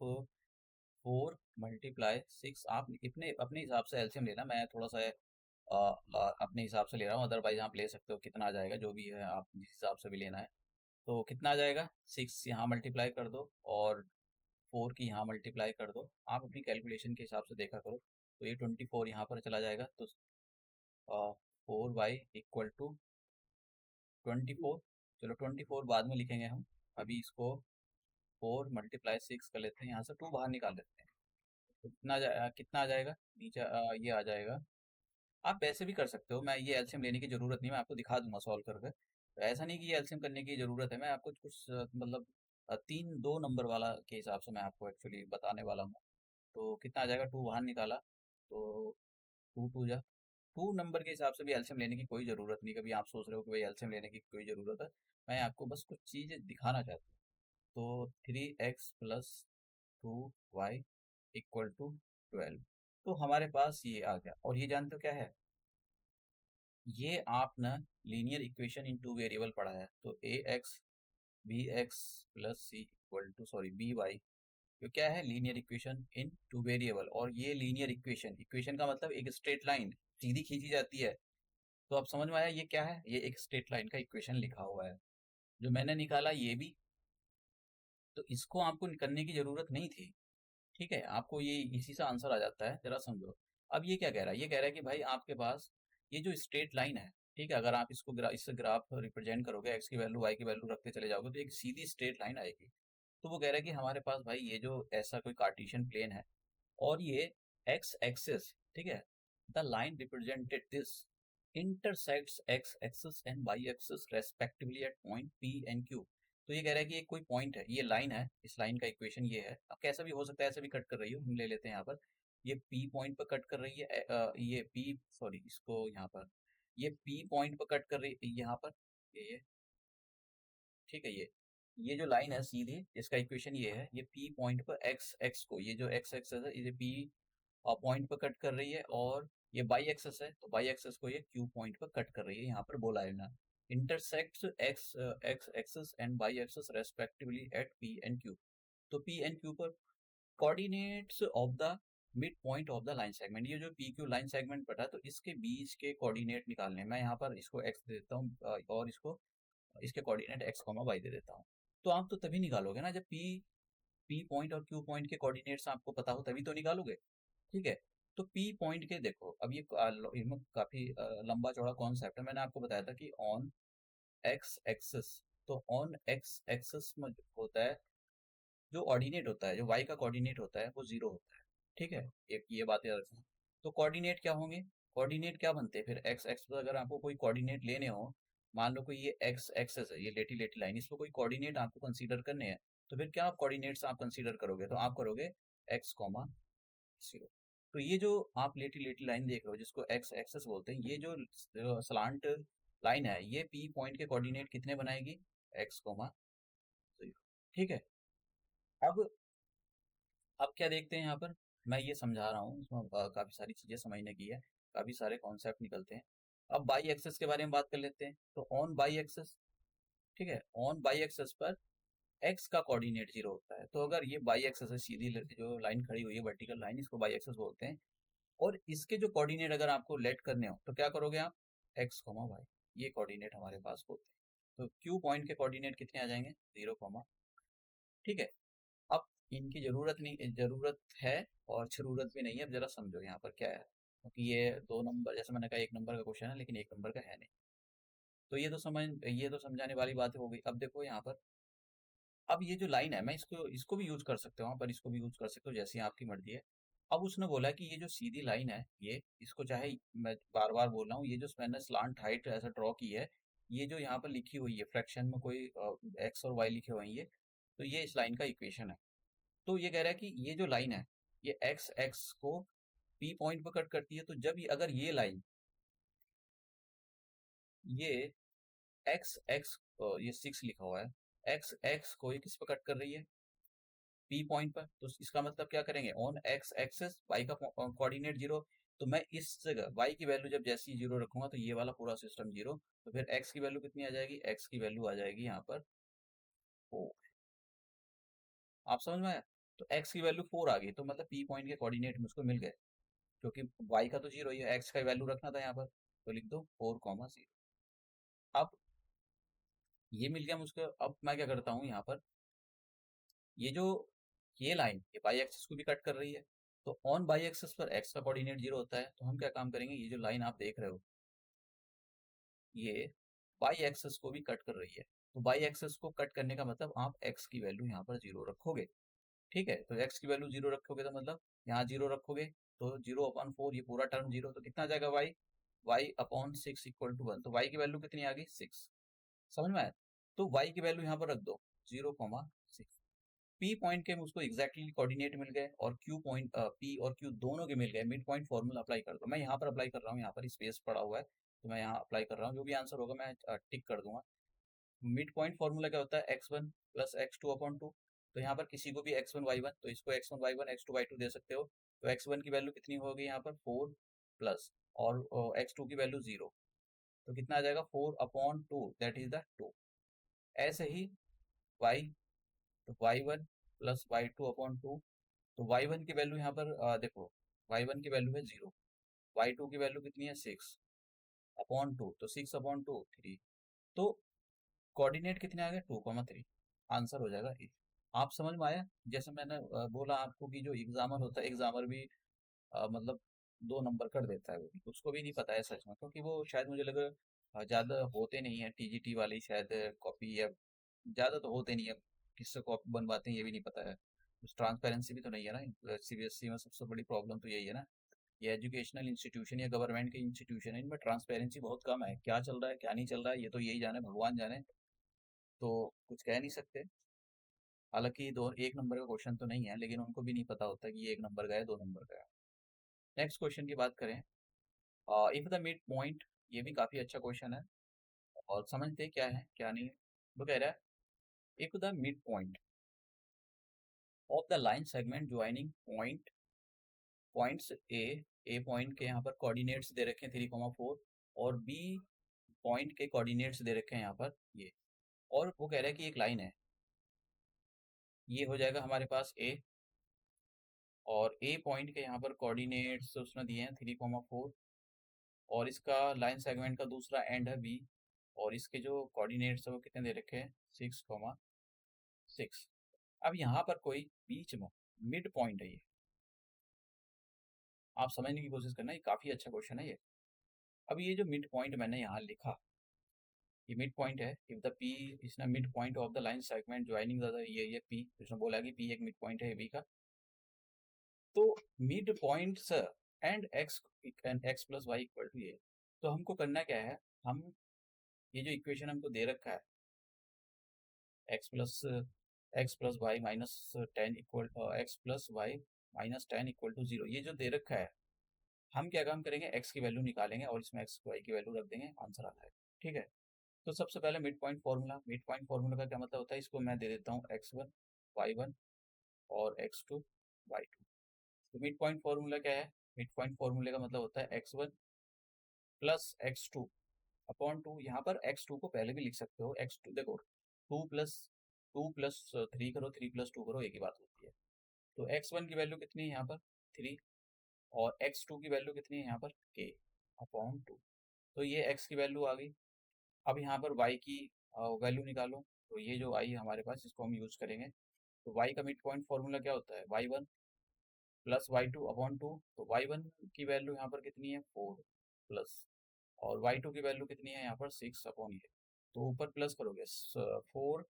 4 × 6, आप अपने अपने हिसाब से एलसीएम लेना, मैं थोड़ा सा अपने हिसाब से ले रहा हूँ, अदरवाइज आप ले सकते हो, कितना आ जाएगा जो भी है आप जिस हिसाब से भी लेना है। तो कितना आ जाएगा, 6 यहाँ मल्टीप्लाई कर दो, और 4 की यहाँ मल्टीप्लाई कर दो, आप अपनी कैलकुलेशन के हिसाब से देखा करो। तो ये 24 यहाँ पर चला जाएगा, तो 4y = 24। चलो 24 बाद में लिखेंगे हम, अभी इसको 4 × 6 कर लेते हैं, यहाँ से 2 बाहर निकाल लेते हैं, तो कितना आ जाएगा नीचे, ये आ जाएगा। आप वैसे भी कर सकते हो, मैं ये एलसीएम लेने की ज़रूरत नहीं, मैं आपको दिखा दूंगा सॉल्व करके। तो ऐसा नहीं कि ये एलसीएम करने की ज़रूरत है, मैं आपको कुछ मतलब 3 2 नंबर वाला के हिसाब से मैं आपको एक्चुअली बताने वाला हूँ। तो कितना आ जाएगा, 2 बाहर निकाला, तो 2 2 जा, 2 नंबर के हिसाब से भी एलसीएम लेने की कोई ज़रूरत नहीं। कभी आप सोच रहे हो कि भाई एलसीएम लेने की कोई ज़रूरत है, मैं आपको बस कुछ चीज़ें दिखाना चाहता हूँ। तो 3x + 2y = 12। तो हमारे पास ये आ गया, और ये जानते हो क्या है, ये आपने लीनियर इक्वेशन इन 2 वेरिएबल पढ़ा है, तो A X B X plus C equal to, sorry B Y, तो क्या है, लीनियर इक्वेशन इन 2 वेरिएबल। और ये लीनियर इक्वेशन, इक्वेशन का मतलब एक स्ट्रेट लाइन सीधी खींची जाती है। तो अब समझ में आया ये क्या है, ये एक स्ट्रेट लाइन का इक्वेशन लिखा हुआ है, जो मैंने निकाला ये भी। तो इसको आपको करने की जरूरत नहीं थी, ठीक है, आपको ये इसी से आंसर आ जाता है, जरा समझो। अब ये क्या कह रहा है, ये कह रहा है कि भाई आपके पास ये जो स्ट्रेट लाइन है, ठीक है, अगर आप इसको इससे ग्राफ रिप्रेजेंट करोगे, एक्स की वैल्यू वाई की वैल्यू रखते चले जाओगे तो एक सीधी स्ट्रेट लाइन आएगी। तो वो कह रहा है कि हमारे पास भाई ये जो ऐसा कोई कार्टेशियन प्लेन है और ये एक्स एक्सिस, ठीक है, the line represented this intersects X axis and Y axis respectively at point P and Q. तो ये कह रहा है कि एक कोई पॉइंट है, ये लाइन है, इस लाइन का इक्वेशन ये है। अब कैसा भी हो सकता है, ऐसे भी कट कर रही हो, हम ले लेते हैं यहाँ पर, ये पी पॉइंट पर कट कर रही है, ये पी, सॉरी इसको यहाँ पर, ये पी पॉइंट पर कट कर रही है यहाँ पर, ये ठीक है, ये जो लाइन है सीधी, इसका इक्वेशन ये है, ये पी पॉइंट पर एक्स एक्स को, ये जो एक्स एक्सेस है ये पी पॉइंट पर कट कर रही है, और ये बाई एक्सेस है तो बाई एक्सेस को ये क्यू पॉइंट पर कट कर रही है, यहाँ पर बोला है ना, intersects X X axes and by axes respectively at P and Q. तो पी एंड क्यू पर coordinates of the mid point of the line segment, ये जो पी क्यू लाइन सेगमेंट पटा, तो इसके बीच के कोऑर्डिनेट निकालने हैं। मैं यहाँ पर इसको एक्स दे देता हूँ और इसको, इसके coordinate x comma why they देता हूँ। तो आप तो तभी निकालोगे ना जब पी पी पॉइंट और क्यू पॉइंट के कोऑर्डिनेट्स आपको पता हो, तभी तो निकालोगे, ठीक है। तो पी पॉइंट के देखो, अब ये काफी लंबा चौड़ा कॉन्सेप्ट है। मैंने आपको बताया था कि ऑन एक्स एक्सिस, तो ऑन एक्स एक्सिस में होता है जो ऑर्डिनेट होता है, जो वाई का कोऑर्डिनेट होता है वो जीरो होता है, ठीक है, एक ये बात याद रखना। तो कोऑर्डिनेट क्या होंगे, कोऑर्डिनेट क्या बनते हैं फिर, एक्स एक्स पर अगर आपको कोई कोऑर्डिनेट लेने हो, मान लो कोई ये एक्स एक्सेस है, ये लेटी लेटी लाइन, इसको कोई कोऑर्डिनेट आपको कंसीडर करने हैं, तो फिर क्या आप कोऑर्डिनेट्स आप कंसीडर करोगे, तो आप करोगे एक्स कॉमा जीरो। तो ये जो आप लेटी लेटी लाइन देख रहे हो जिसको एक्स एक्सेस बोलते हैं, ये जो सलांट लाइन है, ये पी पॉइंट के कोऑर्डिनेट कितने बनाएगी, एक्स कॉमा जीरो, ठीक है। अब क्या देखते हैं यहाँ पर, मैं ये समझा रहा हूँ, इसमें काफी सारी चीजें समझने की है, काफी सारे कॉन्सेप्ट निकलते हैं। अब बाई एक्सेस के बारे में बात कर लेते हैं। तो ऑन बाई एक्सेस, ठीक है, ऑन बाई एक्सेस पर एक्स का कोऑर्डिनेट जीरो होता है। तो अगर ये बाई एक्सेस है, सीधी जो लाइन खड़ी हुई है वर्टिकल लाइन, इसको बाई एक्सेस बोलते हैं, और इसके जो कोऑर्डिनेट अगर आपको लेट करने हो तो क्या करोगे आप, एक्स कॉमा वाई, ये कोऑर्डिनेट हमारे पास होते हैं। तो क्यू पॉइंट के कोऑर्डिनेट कितने आ जाएंगे, जीरो कॉमा, ठीक है। अब इनकी जरूरत नहीं, जरूरत है और जरूरत भी नहीं है, अब जरा समझो यहाँ पर क्या है, क्योंकि ये दो नंबर, जैसे मैंने कहा, एक नंबर का क्वेश्चन है लेकिन एक नंबर का है नहीं। तो ये तो समझाने वाली बात हो गई। अब देखो यहाँ पर, अब ये जो लाइन है, मैं इसको इसको भी यूज कर सकते हो, पर इसको भी यूज कर सकते हो, जैसी आपकी मर्जी है। अब उसने बोला कि ये जो सीधी लाइन है, ये इसको चाहे, मैं बार बार बोल रहा हूँ, ये जो मैंने स्लांट हाइट ऐसा ड्रॉ की है, ये जो यहाँ पर लिखी हुई है फ्रैक्शन में कोई एक्स और वाई लिखे हुए हैं, ये तो ये इस लाइन का इक्वेशन है। तो ये कह रहा है कि ये जो लाइन है, ये एक्स एक्स को पी पॉइंट पर कट करती है। तो जब ये, अगर ये लाइन, ये एक्स एक्स, ये सिक्स लिखा हुआ है, एक्स एक्स को ये किस पर कट कर रही है, पी पॉइंट पर, तो इसका मतलब क्या करेंगे, ऑन एक्स एक्सेस वाई का कोऑर्डिनेट जीरो। तो मैं इस जगह वाई की वैल्यू जब जैसी जीरो रखूंगा तो ये वाला पूरा सिस्टम जीरो, तो फिर एक्स की वैल्यू कितनी आ जाएगी, एक्स की वैल्यू आ जाएगी यहाँ पर 4। आप समझ में आया। तो एक्स की वैल्यू 4 आ गई, तो मतलब पी पॉइंट के कोऑर्डिनेट मुझको मिल गए, क्योंकि वाई का तो जीरो ही है, एक्स का वैल्यू रखना था यहाँ पर, तो लिख दो 4,0। अब ये मिल गया मुझको। अब मैं क्या करता हूँ यहाँ पर, ये जो ये लाइन, ये बाई एक्सिस को भी कट कर रही है, तो ऑन बाई एक्सिस पर एक्स का कोऑर्डिनेट जीरो होता है, तो हम क्या काम करेंगे, ये जो लाइन आप देख रहे हो, ये बाई एक्सिस को भी कट कर रही है। तो बाई एक्सिस को कट करने का मतलब आप एक्स की वैल्यू यहाँ पर जीरो रखोगे, ठीक है। तो एक्स की वैल्यू जीरो रखोगे तो मतलब यहाँ जीरो रखोगे, तो जीरो अपॉन फोर, ये पूरा टर्म जीरो, तो कितना आ जाएगा Y, Y upon six equal to one. तो वाई की वैल्यू कितनी आ गई, सिक्स। समझ में आया। तो वाई की वैल्यू यहाँ पर रख दो, 0,6। पी पॉइंट के मुझको एग्जैक्टली कोऑर्डिनेट मिल गए, और क्यू पॉइंट, पी और क्यू दोनों के मिल गए। मिड पॉइंट फॉर्मूला अप्लाई कर दो, मैं यहाँ पर अप्लाई कर रहा हूँ, यहाँ पर स्पेस पड़ा हुआ है तो मैं यहाँ अप्लाई कर रहा हूँ, जो भी आंसर होगा मैं टिक कर दूंगा। मिड पॉइंट फॉर्मूला क्या होता है, x1 plus x2 upon two. तो यहाँ पर किसी को भी x1 y1, तो इसको x1 y1 x2 y2 दे सकते हो। तो x1 की वैल्यू कितनी होगी यहाँ पर 4 प्लस, और x2 की वैल्यू 0, तो कितना आ जाएगा 4 upon two, that is the 2। ऐसे ही y, तो y1 plus y2 upon two. तो y1 की वैल्यू यहाँ पर देखो, y1 की वैल्यू है 0, y2 की वैल्यू कितनी है 6 अपॉन टू, तो 6 अपॉन टू 3। तो कोऑर्डिनेट कितने आ गए, 2,3। आंसर हो जाएगा ए। आप समझ में आया। जैसे मैंने बोला आपको कि जो एग्जामर होता है, एग्जामर भी मतलब 2 नंबर कर देता है वो भी, उसको भी नहीं पता है सच में, क्योंकि वो शायद मुझे लगा ज़्यादा होते नहीं है टीजीटी वाले शायद कॉपी, या ज़्यादा तो होते नहीं है, किससे कॉपी बनवाते हैं ये भी नहीं पता है। उस ट्रांसपेरेंसी भी तो नहीं है ना सीबीएसई में, सबसे बड़ी प्रॉब्लम तो यही है ना। ये एजुकेशनल इंस्टीट्यूशन या गवर्नमेंट के इंस्टीट्यूशन है, इनमें ट्रांसपेरेंसी बहुत कम है, क्या चल रहा है क्या नहीं चल रहा है ये तो यही जाने, भगवान जाने। तो कुछ कह नहीं सकते। हालांकि दो एक नंबर का क्वेश्चन तो नहीं है, लेकिन उनको भी नहीं पता होता कि ये 1 नंबर का है 2 नंबर का है। नेक्स्ट क्वेश्चन की बात करें, इफ द मिड पॉइंट, ये भी काफी अच्छा क्वेश्चन है, और समझते हैं क्या है क्या नहीं है। वो कह रहा है if the mid point of the line segment joining points A point के यहाँ पर कोऑर्डिनेट्स दे रखे हैं 3,4, और बी पॉइंट के कोऑर्डिनेट्स दे रखे हैं यहाँ पर ये, और वो कह रहा है कि एक लाइन है, ये हो जाएगा हमारे पास ए, और ए पॉइंट के यहाँ पर कोऑर्डिनेट्स उसने दिए हैं 3,4, और इसका लाइन सेगमेंट का दूसरा एंड है बी, और इसके जो कोऑर्डिनेट्स है वो कितने दे रखे हैं 6,6। अब यहाँ पर कोई बीच में मिड पॉइंट है, ये आप समझने की कोशिश करना, ये काफी अच्छा क्वेश्चन है ये। अब ये जो मिड पॉइंट मैंने यहाँ लिखा, ये मिड पॉइंट है, इफ द पी, इसने mid point of the line segment joining the, ये पी, इसने बोला कि पी एक मिड पॉइंट है बी का। तो mid points and X plus Y equal to ये, तो हमको करना क्या है, हम ये जो इक्वेशन हमको दे रखा है X plus Y minus 10 equal, X plus Y minus 10 equal to 0, ये जो दे रखा है, हम क्या काम करेंगे, एक्स की वैल्यू निकालेंगे और इसमें एक्स वाई की वैल्यू रख देंगे, आंसर आता है। ठीक है, तो सबसे पहले मिड पॉइंट फार्मूला का क्या मतलब होता है, इसको मैं दे देता हूँ x1 y1 और x2 y2। तो मिड पॉइंट फार्मूला क्या है, मिड पॉइंट फार्मूले का मतलब होता है x1 प्लस x2 अपॉन 2, यहाँ पर x2 को पहले भी लिख सकते हो, x2 देखो 2 प्लस 3 करो, 3 प्लस 2 करो, एक ही बात होती है। तो x1 की वैल्यू कितनी है यहाँ पर 3, और x2 की वैल्यू कितनी है यहाँ पर k अपॉन 2, तो ये x की वैल्यू आ गई। अब यहाँ पर y की वैल्यू निकालो, तो ये जो y हमारे पास इसको हम यूज करेंगे, तो y का मिड पॉइंट फॉर्मूला क्या होता है, y1 प्लस y2 अपॉन 2, तो y1 की वैल्यू यहाँ पर कितनी है 4 प्लस, और y2 की वैल्यू कितनी है यहाँ पर 6 अपॉन ये, तो ऊपर प्लस करोगे 4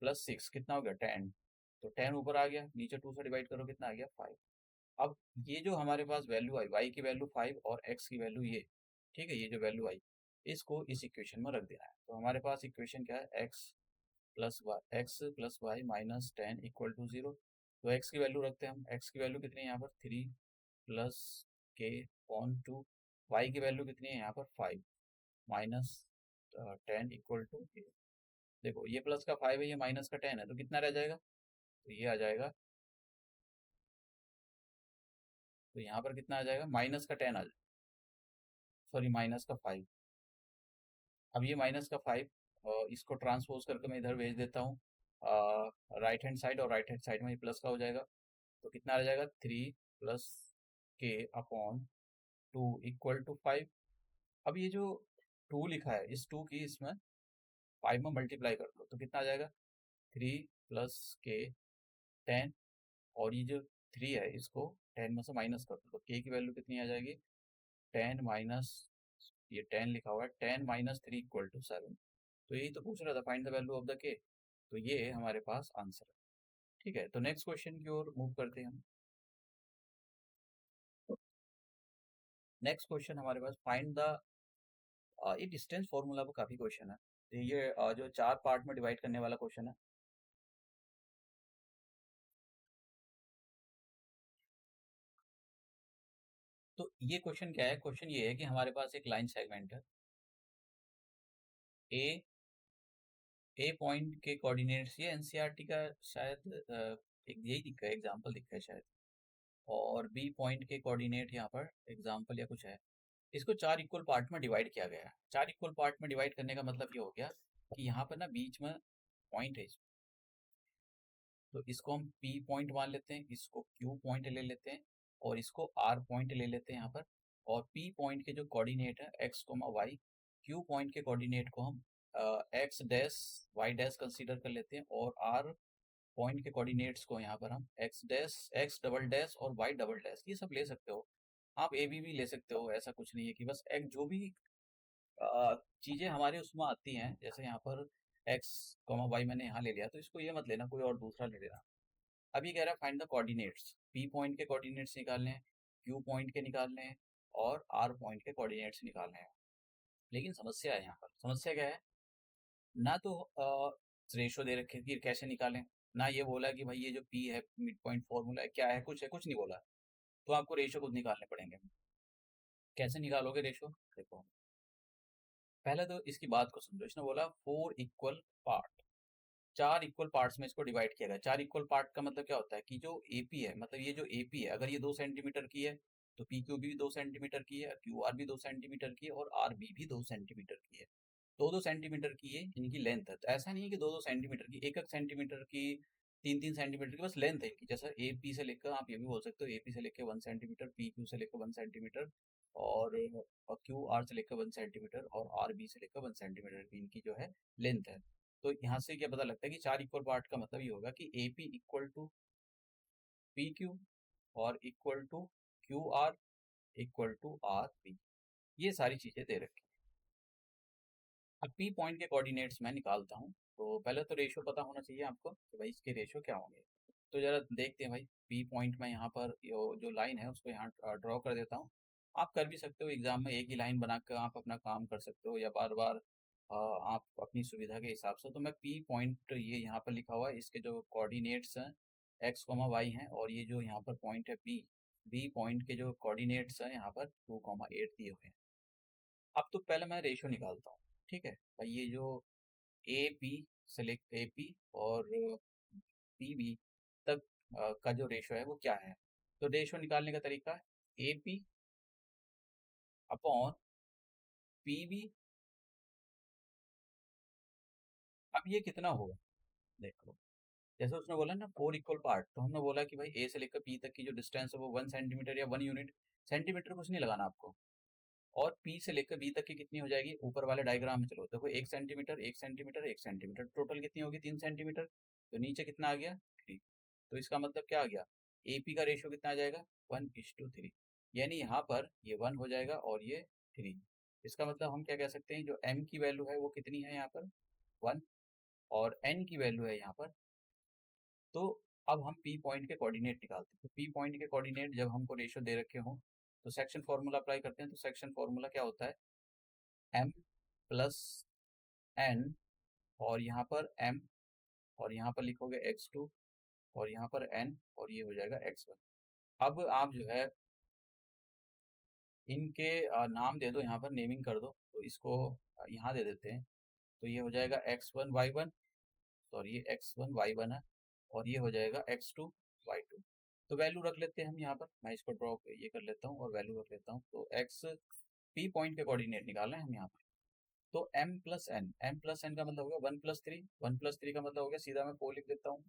प्लस 6 कितना हो गया 10, तो 10 ऊपर आ गया, नीचे 2 से डिवाइड करो कितना आ गया 5। अब ये जो हमारे पास वैल्यू आई, y की वैल्यू 5 और x की वैल्यू ये, ठीक है, ये जो वैल्यू आई इसको इस इक्वेशन में रख देना है। तो हमारे पास इक्वेशन क्या है, X plus Y minus 10 equal to 0। तो x की वैल्यू रखते हैं हम, x की वैल्यू कितनी है यहाँ पर 3 प्लस के अपॉन 2, वाई की वैल्यू कितनी है यहाँ पर 5 माइनस 10 इक्वल टू, देखो ये प्लस का 5 है, ये माइनस का 10 है, तो कितना रह जाएगा, तो ये आ जाएगा, तो यहाँ पर कितना आ जाएगा माइनस का 10 आ जाएगा, सॉरी माइनस का 5। अब ये माइनस का 5 इसको ट्रांसपोज करके मैं इधर भेज देता हूँ राइट हैंड साइड, और राइट हैंड साइड में ये प्लस का हो जाएगा, तो कितना आ जाएगा 3 प्लस के अपॉन 2 इक्वल टू 5। अब ये जो 2 लिखा है, इस 2 की इसमें 5 में मल्टीप्लाई कर दो, तो कितना आ जाएगा 3 प्लस के 10, और ये जो 3 है इसको 10 में से माइनस कर दो, तो के की वैल्यू कितनी आ जाएगी 10 माइनस, ये 10 लिखा हुआ है, 10 माइनस 3 इक्वल टू 7। तो यही तो पूछ रहा था, find the value of the के, तो ये हमारे पास आंसर है। ठीक है, तो नेक्स्ट क्वेश्चन की ओर मूव करते हैं हम। नेक्स्ट क्वेश्चन हमारे पास फाइंड द, ये डिस्टेंस फॉर्मूला पर काफी क्वेश्चन है, तो ये जो 4 पार्ट में डिवाइड करने वाला क्वेश्चन है। तो ये क्वेश्चन क्या है, क्वेश्चन ये है कि हमारे पास एक लाइन सेगमेंट है, ए पॉइंट के कोऑर्डिनेट्स, ये एनसीईआरटी का शायद एक यही दिखा है, एग्जांपल दिखा है शायद, और बी पॉइंट के कोऑर्डिनेट यहाँ पर एग्जांपल या कुछ है। इसको 4 इक्वल पार्ट में डिवाइड किया गया है। 4 इक्वल पार्ट में डिवाइड करने का मतलब ये हो गया कि यहाँ पर ना बीच में पॉइंट है, तो इसको हम P पॉइंट मान लेते हैं, इसको Q पॉइंट ले लेते हैं, और इसको R पॉइंट ले लेते हैं यहाँ पर। और P पॉइंट के जो कोऑर्डिनेट है x, y, Q पॉइंट के कोऑर्डिनेट को हम x dash y dash consider कर लेते हैं, और R पॉइंट के कोऑर्डिनेट्स को यहाँ पर हम x dash, x double dash और y डबल डैश, ये सब ले सकते हो। आप ए बी भी ले सकते हो, ऐसा कुछ नहीं है कि बस एक जो भी चीजें हमारे उसमें आती हैं, जैसे यहाँ पर एक्स कॉमा वाई मैंने यहाँ ले लिया, तो इसको ये मत लेना, कोई और दूसरा ले लेना। अब ये कह रहा है find the coordinates, P point के कोऑर्डिनेट्स निकालने हैं, क्यू पॉइंट के निकालने हैं, और आर पॉइंट के कोऑर्डिनेट्स निकालने हैं। लेकिन समस्या है, यहाँ पर समस्या क्या है, ना तो रेशो दे रखे कि कैसे निकालें, ना ये बोला कि भाई ये जो पी है मिड पॉइंट फॉर्मूला है क्या है, कुछ नहीं बोला। तो आपको रेशो खुद निकालने पड़ेंगे। कैसे निकालोगे रेशो, देखो पहले तो इसकी बात को समझो। इसने बोला 4 इक्वल पार्ट, 4 इक्वल पार्ट्स में इसको डिवाइड किया गया। 4 इक्वल पार्ट का मतलब क्या होता है कि जो एपी है, मतलब ये जो एपी है, अगर ये 2 सेंटीमीटर की है तो पी क्यू भी 2 सेंटीमीटर की है, क्यू आर भी 2 सेंटीमीटर की है, और आर बी भी 2 सेंटीमीटर की है। 2 2 सेंटीमीटर की ये इनकी लेंथ है। तो ऐसा नहीं है कि 2 2 सेंटीमीटर की, 1 1 सेंटीमीटर की, 3 3 सेंटीमीटर की बस लेंथ है इनकी। जैसा ए पी से लेकर, आप ये भी बोल सकते हो ए पी से लेकर 1 सेंटीमीटर, पी क्यू से लेकर 1 सेंटीमीटर, और क्यू आर से लेकर 1 सेंटीमीटर, और आर बी से लेकर 1 सेंटीमीटर की इनकी जो है लेंथ है। तो यहाँ से क्या पता लगता है कि 4 इक्वल पार्ट का मतलब ये होगा कि A P equal to P Q, और equal to Q R, equal to R B. ये सारी चीजें दे रखी। अब पी पॉइंट के कोऑर्डिनेट्स मैं निकालता हूँ। तो पहले तो रेशियो पता होना चाहिए आपको कि भाई इसके रेशियो क्या होंगे। तो जरा देखते हैं भाई, पी पॉइंट में यहाँ पर जो लाइन है उसको यहाँ ड्रॉ कर देता हूँ। आप कर भी सकते हो एग्जाम में, एक ही लाइन बनाकर आप अपना काम कर सकते हो, या बार बार आप अपनी सुविधा के हिसाब से। तो मैं पी पॉइंट ये यहाँ पर लिखा हुआ है, इसके जो कोऑर्डिनेट्स हैं एक्स कॉमा वाई हैं, और ये जो यहाँ पर पॉइंट है बी, बी पॉइंट के जो कोऑर्डिनेट्स हैं यहाँ पर 2 8 दिए हुए हैं। अब तो पहले मैं रेशियो निकालता हूँ, ठीक है भाई। ये जो A P select A P और पी बी तक का जो रेशियो है वो क्या है। तो रेशियो निकालने का तरीका है A P upon P B. अब ये कितना होगा, देखो जैसे उसने बोला ना 4 इक्वल पार्ट, तो हमने बोला कि भाई ए से लेकर पी तक की जो डिस्टेंस है वो 1 सेंटीमीटर या 1 यूनिट, सेंटीमीटर कुछ नहीं लगाना आपको। और पी से लेकर बी तक की कितनी हो जाएगी, ऊपर वाले डायग्राम में चलो देखो, 1 सेंटीमीटर 1 सेंटीमीटर 1 सेंटीमीटर, टोटल कितनी होगी 3 सेंटीमीटर। तो नीचे कितना आ गया 3। तो इसका मतलब क्या आ गया, एपी का रेशियो कितना आ जाएगा 1:3। यानी यहाँ पर ये 1 हो जाएगा और ये 3। इसका मतलब हम क्या कह सकते हैं, जो एम की वैल्यू है वो कितनी है यहाँ पर 1, और एन की वैल्यू है यहाँ पर। तो अब हम पी पॉइंट के कोऑर्डिनेट निकालते हैं। तो पी पॉइंट के कोऑर्डिनेट जब हमको रेशियो दे रखे हो, तो सेक्शन फॉर्मूला अप्लाई करते हैं। तो सेक्शन फॉर्मूला क्या होता है, एम प्लस एन, और यहाँ पर एम, और यहाँ पर लिखोगे x2, और यहाँ पर n, और ये हो जाएगा x1। अब आप जो है इनके नाम दे दो, यहाँ पर नेमिंग कर दो। तो इसको यहाँ दे देते हैं। तो ये हो जाएगा x1 y1, सॉरी ये x1 y1 है, और ये हो जाएगा x2 y2। तो वैल्यू रख लेते हैं हम यहाँ पर, मैं इसको ड्रॉ ये कर लेता हूँ और वैल्यू रख लेता हूँ। तो x पी पॉइंट के कोऑर्डिनेट निकालना है हम यहाँ पर। तो m plus N, M plus N का मतलब हो गया 1+3, 1+3 का मतलब हो गया, सीधा मैं 4 लिख देता हूँ,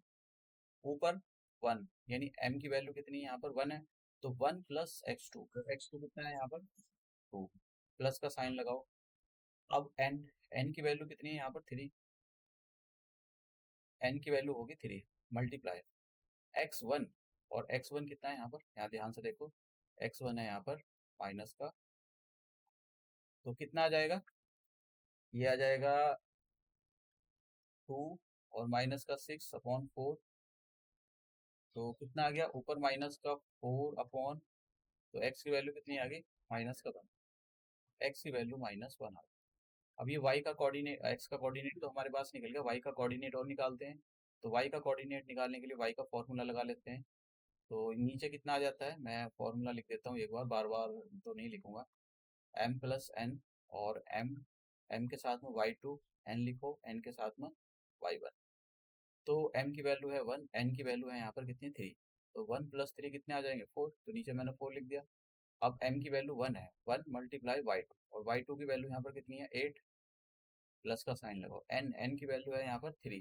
ऊपर 1, यानी m की वैल्यू कितनी है यहाँ पर 1 है। तो 1 प्लस x2, तो x2 कितना है यहाँ पर 2, प्लस का साइन लगाओ। अब n, n की वैल्यू कितनी है यहाँ पर 3, n की वैल्यू होगी 3, मल्टीप्लाई x1, और x1 कितना है यहाँ पर, यहाँ ध्यान से देखो, x1 है यहाँ पर माइनस का, तो कितना आ जाएगा, ये आ जाएगा 2, और माइनस का 6/4। तो कितना आ गया, ऊपर माइनस का 4 तो x की वैल्यू कितनी आ गई, माइनस का 1, x की वैल्यू -1 आ गई। अब ये y का कोऑर्डिनेट, x का कोऑर्डिनेट तो हमारे पास निकल गया, y का कोऑर्डिनेट और निकालते हैं। तो y का कोऑर्डिनेट निकालने के लिए y का फॉर्मूला लगा लेते हैं। तो नीचे कितना आ जाता है, मैं फॉर्मूला लिख देता हूँ एक बार, बार बार तो नहीं लिखूंगा। m प्लस एन, और m के साथ में y2, n लिखो, n के साथ में y1। तो m की वैल्यू है 1, n की वैल्यू है यहाँ पर कितनी 3। तो 1+3 कितने आ जाएंगे 4, तो नीचे मैंने 4 लिख दिया। अब m की वैल्यू 1 है, 1 मल्टीप्लाई y2, और y2 की वैल्यू यहाँ पर कितनी है 8, प्लस का साइन लगाओ। n की वैल्यू है यहाँ पर 3,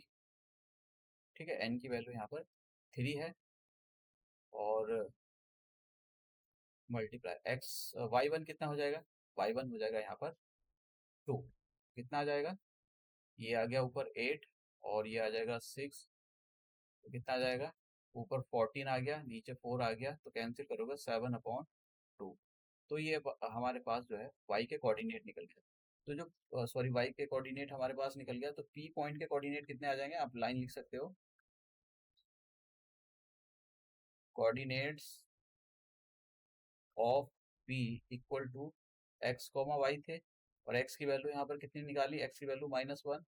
ठीक है, n की वैल्यू यहाँ पर 3 है, और मल्टीप्लाई x, y1 कितना हो जाएगा, y1 हो जाएगा यहाँ पर 2, कितना आ जाएगा, ये आ गया ऊपर 8, और ये आ जाएगा 6, तो कितना आ जाएगा, ऊपर 14 आ गया, नीचे 4 आ गया, तो कैंसिल करोगे 7/2। तो ये हमारे पास जो है y के कोऑर्डिनेट निकल गया। तो जो सॉरी y के कोऑर्डिनेट हमारे पास निकल गया, तो p पॉइंट के कोऑर्डिनेट कितने आ जाएंगे, आप लाइन लिख सकते हो, coordinates of p equal to x comma Y थे, और x की वैल्यू यहाँ पर कितनी निकाली, x की वैल्यू -1,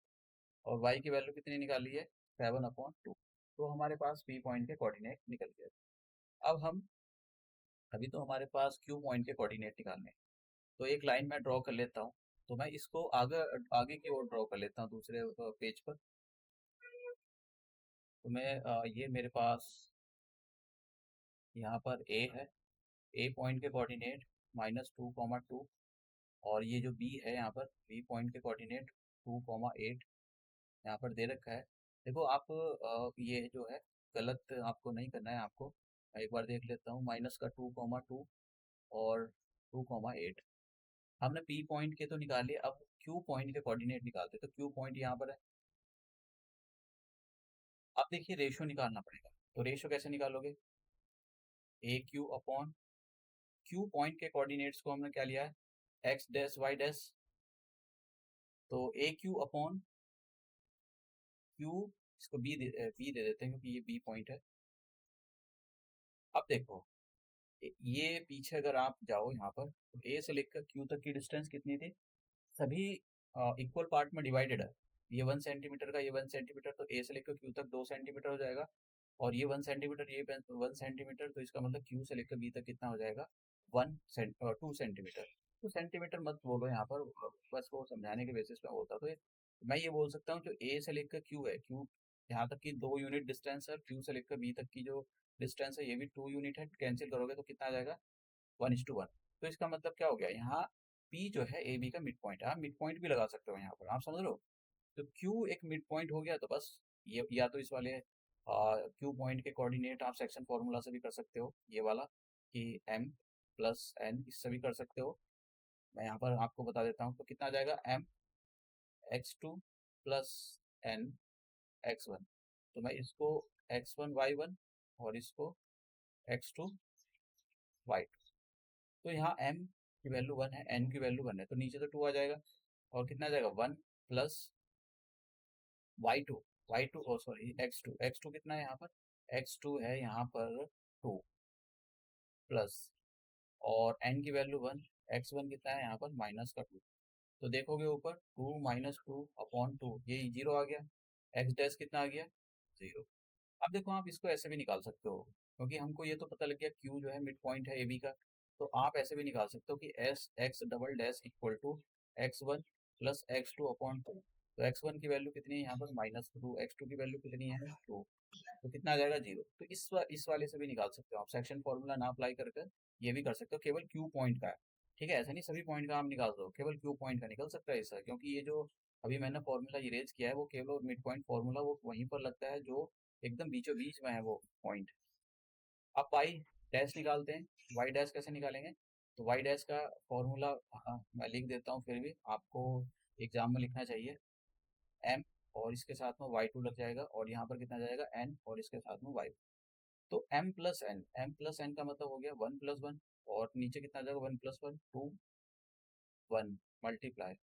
और y की वैल्यू कितनी निकाली है, 7/2। तो हमारे पास p पॉइंट के कोऑर्डिनेट निकल गए। अब हम अभी तो हमारे पास q पॉइंट के कोऑर्डिनेट निकालने हैं, तो एक लाइन मैं ड्रॉ कर लेता हूँ। तो मैं इसको आगे आगे की ओर ड्रॉ कर लेता हूँ दूसरे पेज पर। तो मैं ये मेरे पास यहाँ पर a है, a पॉइंट के कोऑर्डिनेट -2,2, और ये जो b है यहाँ पर b पॉइंट के कोऑर्डिनेट 2,8 यहाँ पर दे रखा है। देखो आप ये जो है गलत आपको नहीं करना है, आपको मैं एक बार देख लेता हूँ, माइनस का 2,2 और 2,8 हमने पी पॉइंट के तो निकाले, अब क्यू पॉइंट के कोऑर्डिनेट निकालते। तो क्यू पॉइंट यहाँ पर है। अब देखिए रेशियो निकालना पड़ेगा, तो रेशियो कैसे निकालोगे, ए क्यू अपॉन क्यू पॉइंट के कोऑर्डिनेट्स को हमने क्या लिया है, एक्स डैश वाई डैश, तो ए क्यू अपॉन क्यू, इसको बी दे देते हैं क्योंकि ये बी पॉइंट है। अब देखो ये पीछे अगर आप जाओ यहाँ पर, तो ए से लेकर क्यू तक की डिस्टेंस कितनी थी, सभी इक्वल पार्ट में डिवाइडेड है। ये 1 सेंटीमीटर का, ये 1 सेंटीमीटर, तो ए से लेकर क्यू तक 2 सेंटीमीटर हो जाएगा, और ये 1 सेंटीमीटर, ये 1 सेंटीमीटर, तो इसका मतलब क्यू से लेकर बी तक कितना हो जाएगा, 2 सेंटीमीटर। तो सेंटीमीटर मत बोलो यहाँ पर, बस वो समझाने के बेसिस पे होता। तो मैं ये बोल सकता हूँ जो ए से लेकर क्यू है, क्यू यहाँ तक की 2 यूनिट डिस्टेंस है, क्यू से लेकर बी तक की जो डिस्टेंस है ये भी 2 यूनिट है, कैंसिल करोगे तो कितना आ जाएगा, 1:1। तो इसका मतलब क्या हो गया, यहाँ P जो है ए बी का मिड पॉइंट है, आप मिड पॉइंट भी लगा सकते हो यहाँ पर, आप समझ रहे हो। तो Q एक मिड पॉइंट हो गया, तो बस ये या तो इस वाले Q पॉइंट के कोऑर्डिनेट आप सेक्शन फॉर्मूला से भी कर सकते हो, ये वाला कि m प्लस n, इससे भी कर सकते हो। मैं यहाँ पर आपको बता देता हूँ, तो कितना आ जाएगा, m x2 plus n x1। तो मैं इसको x1 y1 और इसको x2 y2, तो यहाँ m की वैल्यू 1 है, n की वैल्यू 1 है, तो नीचे तो 2 आ जाएगा, और कितना आ जाएगा, 1 प्लस y2, y2 ओ सॉरी x2, x2 कितना है यहाँ पर, x2 है यहाँ पर 2 प्लस, और n की वैल्यू 1, x1 कितना है यहाँ पर, माइनस का 2। तो देखोगे ऊपर 2 - 2/2, ये 0 आ गया, x डैश कितना आ गया, 0। अब देखो आप इसको ऐसे भी निकाल सकते हो, क्योंकि हमको ये तो पता लग गया Q जो है मिड पॉइंट है AB का। तो आप ऐसे भी निकाल सकते हो कि S X double dash equal to x1 plus x2/2। तो x1 की वैल्यू कितनी है यहाँ पर, -2, x2 की वैल्यू कितनी है, 2, तो कितना आ जाएगा, 0। तो इस वाले से भी निकाल सकते हो आप, सेक्शन फॉर्मूला ना अप्लाई करके ये भी कर सकते हो, केवल Q पॉइंट का है। ठीक है, ऐसा नहीं सभी पॉइंट का आप निकाल दो, केवल Q पॉइंट का निकल सकता है इसका, क्योंकि ये जो अभी मैंने फॉर्मूला इरेज किया है वो केवल मिड पॉइंट फॉर्मूला वो वहीं पर लगता है जो एकदम बीचों बीच में है वो पॉइंट। अब वाई डैश निकालते हैं, वाई डैश कैसे निकालेंगे, तो वाई डैश का फॉर्मूला मैं लिख देता हूँ, फिर भी आपको एग्जाम में लिखना चाहिए, एम और इसके साथ में y2 लग जाएगा, और यहाँ पर कितना जाएगा, n और इसके साथ में y। तो m+n का मतलब हो गया 1+1, और नीचे कितना जाएगा, 1+1 2 1 मल्टीप्लाई,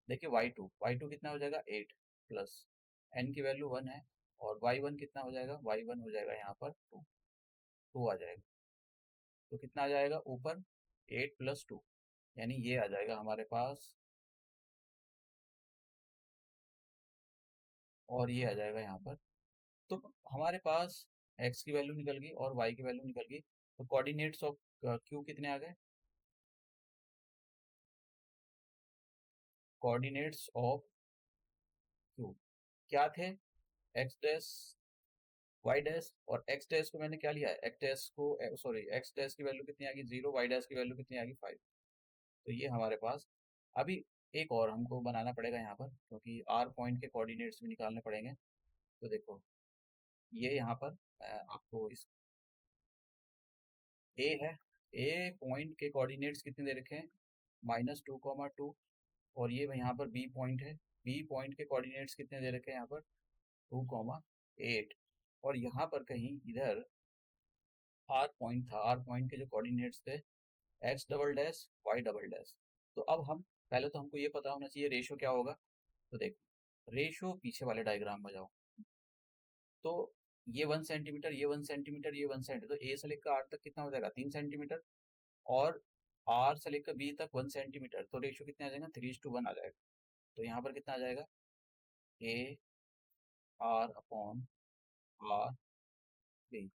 देखिए y2 कितना हो जाएगा, 8 प्लस n की वैल्यू 1 है, और y1 कितना हो जाएगा, y1 हो जाएगा यहाँ पर 2 आ जाएगा। तो कितना आ जाएगा ऊपर, 8+2, यानी ये आ जाएगा हमारे पास, और ये आ जाएगा यहाँ पर। तो हमारे पास x की वैल्यू निकल गई और y की वैल्यू निकल गई। तो कोऑर्डिनेट्स ऑफ q कितने आ गए, कोऑर्डिनेट्स ऑफ q क्या थे, x डैश y डैश, और x डैश को मैंने क्या लिया है, x डैश को सॉरी x डैश की वैल्यू कितनी आ गई, 0, y डैश की वैल्यू कितनी आ गई, 5। तो ये हमारे पास अभी एक और हमको बनाना पड़ेगा यहाँ पर, क्योंकि r पॉइंट के कोऑर्डिनेट्स भी निकालने पड़ेंगे। तो देखो ये यहाँ पर आपको इस a है, a पॉइंट के कोऑर्डिनेट्स कितने दे रखे हैं, -2,2, और ये यहाँ पर बी पॉइंट है, बी पॉइंट के कोऑर्डिनेट्स कितने दे रखे हैं यहाँ पर, 2,8, और यहाँ पर कहीं इधर आर पॉइंट था, आर पॉइंट के जो कोऑर्डिनेट्स थे X double dash Y double dash. तो अब हम पहले तो हमको ये पता होना चाहिए रेशो क्या होगा। तो देखो रेशो पीछे वाले डायग्राम में जाओ, तो ये 1 सेंटीमीटर, ये 1 सेंटीमीटर, ये 1 सेंटीमीटर, तो ए से लेकर आर तक कितना हो जाएगा 3 सेंटीमीटर, और आर से लेकर बी तक 1 सेंटीमीटर, तो रेशो कितना आ जाएगा 3:1 आ जाएगा। तो यहाँ पर कितना आ जाएगा A R upon R B,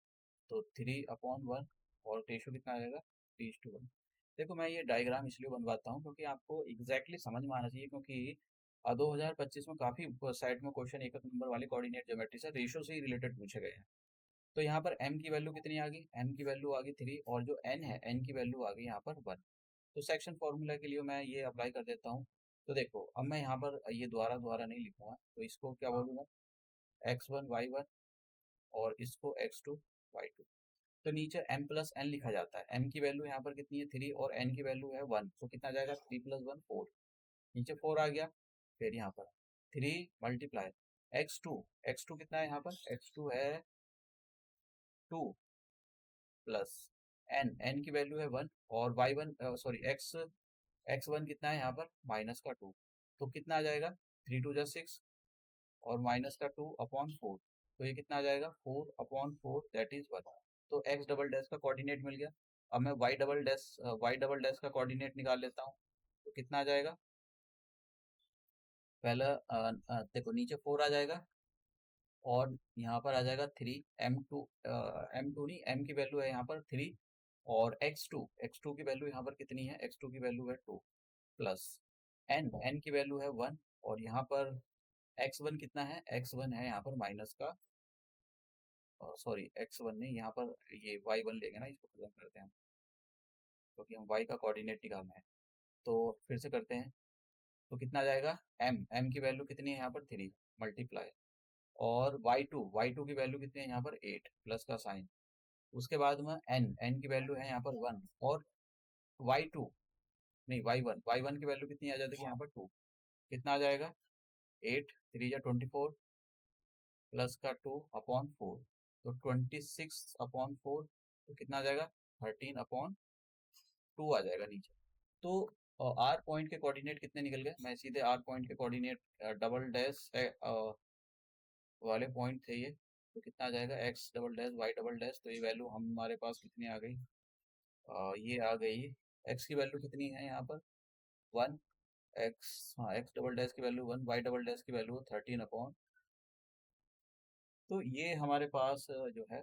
तो 3/1, और रेशो कितना आ जाएगा 3:1। देखो मैं ये डायग्राम इसलिए बनवाता हूँ क्योंकि आपको एग्जैक्टली समझ में आना चाहिए, क्योंकि 2025 में काफ़ी साइड में क्वेश्चन एक नंबर वाले कोऑर्डिनेट ज्योमेट्री से रेशो से ही रिलेटेड पूछे गए हैं। तो यहाँ पर m की वैल्यू कितनी आ गई, m की वैल्यू आ गई 3, और जो n है n की वैल्यू आ गई यहाँ पर 1। तो सेक्शन फॉर्मूला के लिए मैं ये अप्लाई कर देता हूँ। तो देखो अब मैं यहाँ पर ये द्वारा द्वारा नहीं लिखूंगा, तो इसको क्या बोलूँगा x1 y1, और इसको x2 y2। तो नीचे m प्लस n लिखा जाता है, m की वैल्यू यहाँ पर कितनी है 3, और n की वैल्यू है 1, तो कितना आ जाएगा 3 + 1 4, नीचे 4 आ गया। फिर यहाँ पर 3 मल्टीप्लाई x2 कितना है यहाँ पर x2 है 2 प्लस n की वैल्यू है 1, और y1 सॉरी x1 कितना है यहाँ पर -2, तो कितना आ जाएगा 3 × 2 = 6, और -2/4, तो ये कितना आ जाएगा 4/4, दैट इज 1। तो x डबल डैश का कोऑर्डिनेट मिल गया। अब मैं y डबल डैश का कोऑर्डिनेट निकाल लेता हूँ, तो कितना आ जाएगा पहला देखो नीचे 4 आ जाएगा, और यहाँ पर आ जाएगा 3 m2 नहीं, m की वैल्यू है यहाँ पर 3, और x2 की वैल्यू यहाँ पर कितनी है x2 की वैल्यू है 2, प्लस n की वैल्यू है 1, और यहाँ पर x1 कितना है x1 है यहाँ पर माइनस का सॉरी x1 नहीं, यहाँ पर ये y1 लेंगे ना, इसको खत्म करते हैं क्योंकि हम y का कोऑर्डिनेट निकालना है। तो फिर से करते हैं, तो कितना आ जाएगा m की वैल्यू कितनी है यहाँ पर 3 मल्टीप्लाई, और y2 की वैल्यू कितनी है यहाँ पर 8 प्लस का साइन, उसके बाद में n की वैल्यू है यहाँ पर 1, और y2 नहीं y1 की वैल्यू कितनी आ जाती है यहाँ पर 2, कितना आ जाएगा 8 3 या 24 प्लस का 2/4, तो 26/4, तो कितना आ जाएगा 13/2 आ जाएगा नीचे। तो आर पॉइंट के कोऑर्डिनेट कितने निकल गए, मैं सीधे आर पॉइंट के कोऑर्डिनेट डबल डैश वाले पॉइंट थे ये, तो कितना आ जाएगा X double dash Y double dash, तो ये वैल्यू हमारे पास कितनी आ गई ये आ गई, एक्स की वैल्यू कितनी है यहाँ पर 1, एक्स डबल डैश की वैल्यू 1, वाई डबल डैश की वैल्यू 13/। तो ये हमारे पास जो है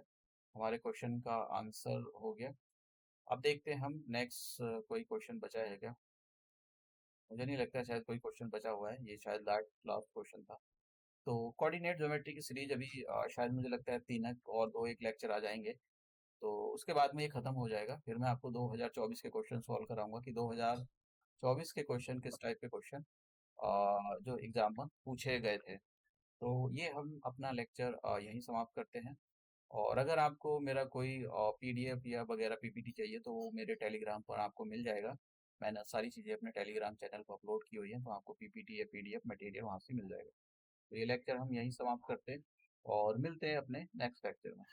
हमारे क्वेश्चन का आंसर हो गया। अब देखते हैं हम नेक्स्ट कोई क्वेश्चन बचा है क्या। मुझे नहीं लगता शायद कोई क्वेश्चन बचा हुआ है, ये शायद लास्ट क्वेश्चन था। तो कोऑर्डिनेट ज्योमेट्री की सीरीज अभी शायद मुझे लगता है 3 और 2 एक लेक्चर आ जाएंगे, तो उसके बाद में ये खत्म हो जाएगा। फिर मैं आपको 2024 के क्वेश्चन सॉल्व कराऊंगा कि 2024 के क्वेश्चन किस टाइप के क्वेश्चन जो एग्जाम में पूछे गए थे। तो ये हम अपना लेक्चर यहीं समाप्त करते हैं। और अगर आपको मेरा कोई पीडीएफ या वगैरह पीपीटी चाहिए तो वो मेरे टेलीग्राम पर आपको मिल जाएगा। मैंने सारी चीज़ें अपने टेलीग्राम चैनल पर अपलोड की हुई हैं, तो आपको पीपीटी या पीडीएफ मटेरियल वहाँ से मिल जाएगा। तो ये लेक्चर हम यहीं समाप्त करते हैं, और मिलते हैं अपने नेक्स्ट लेक्चर में।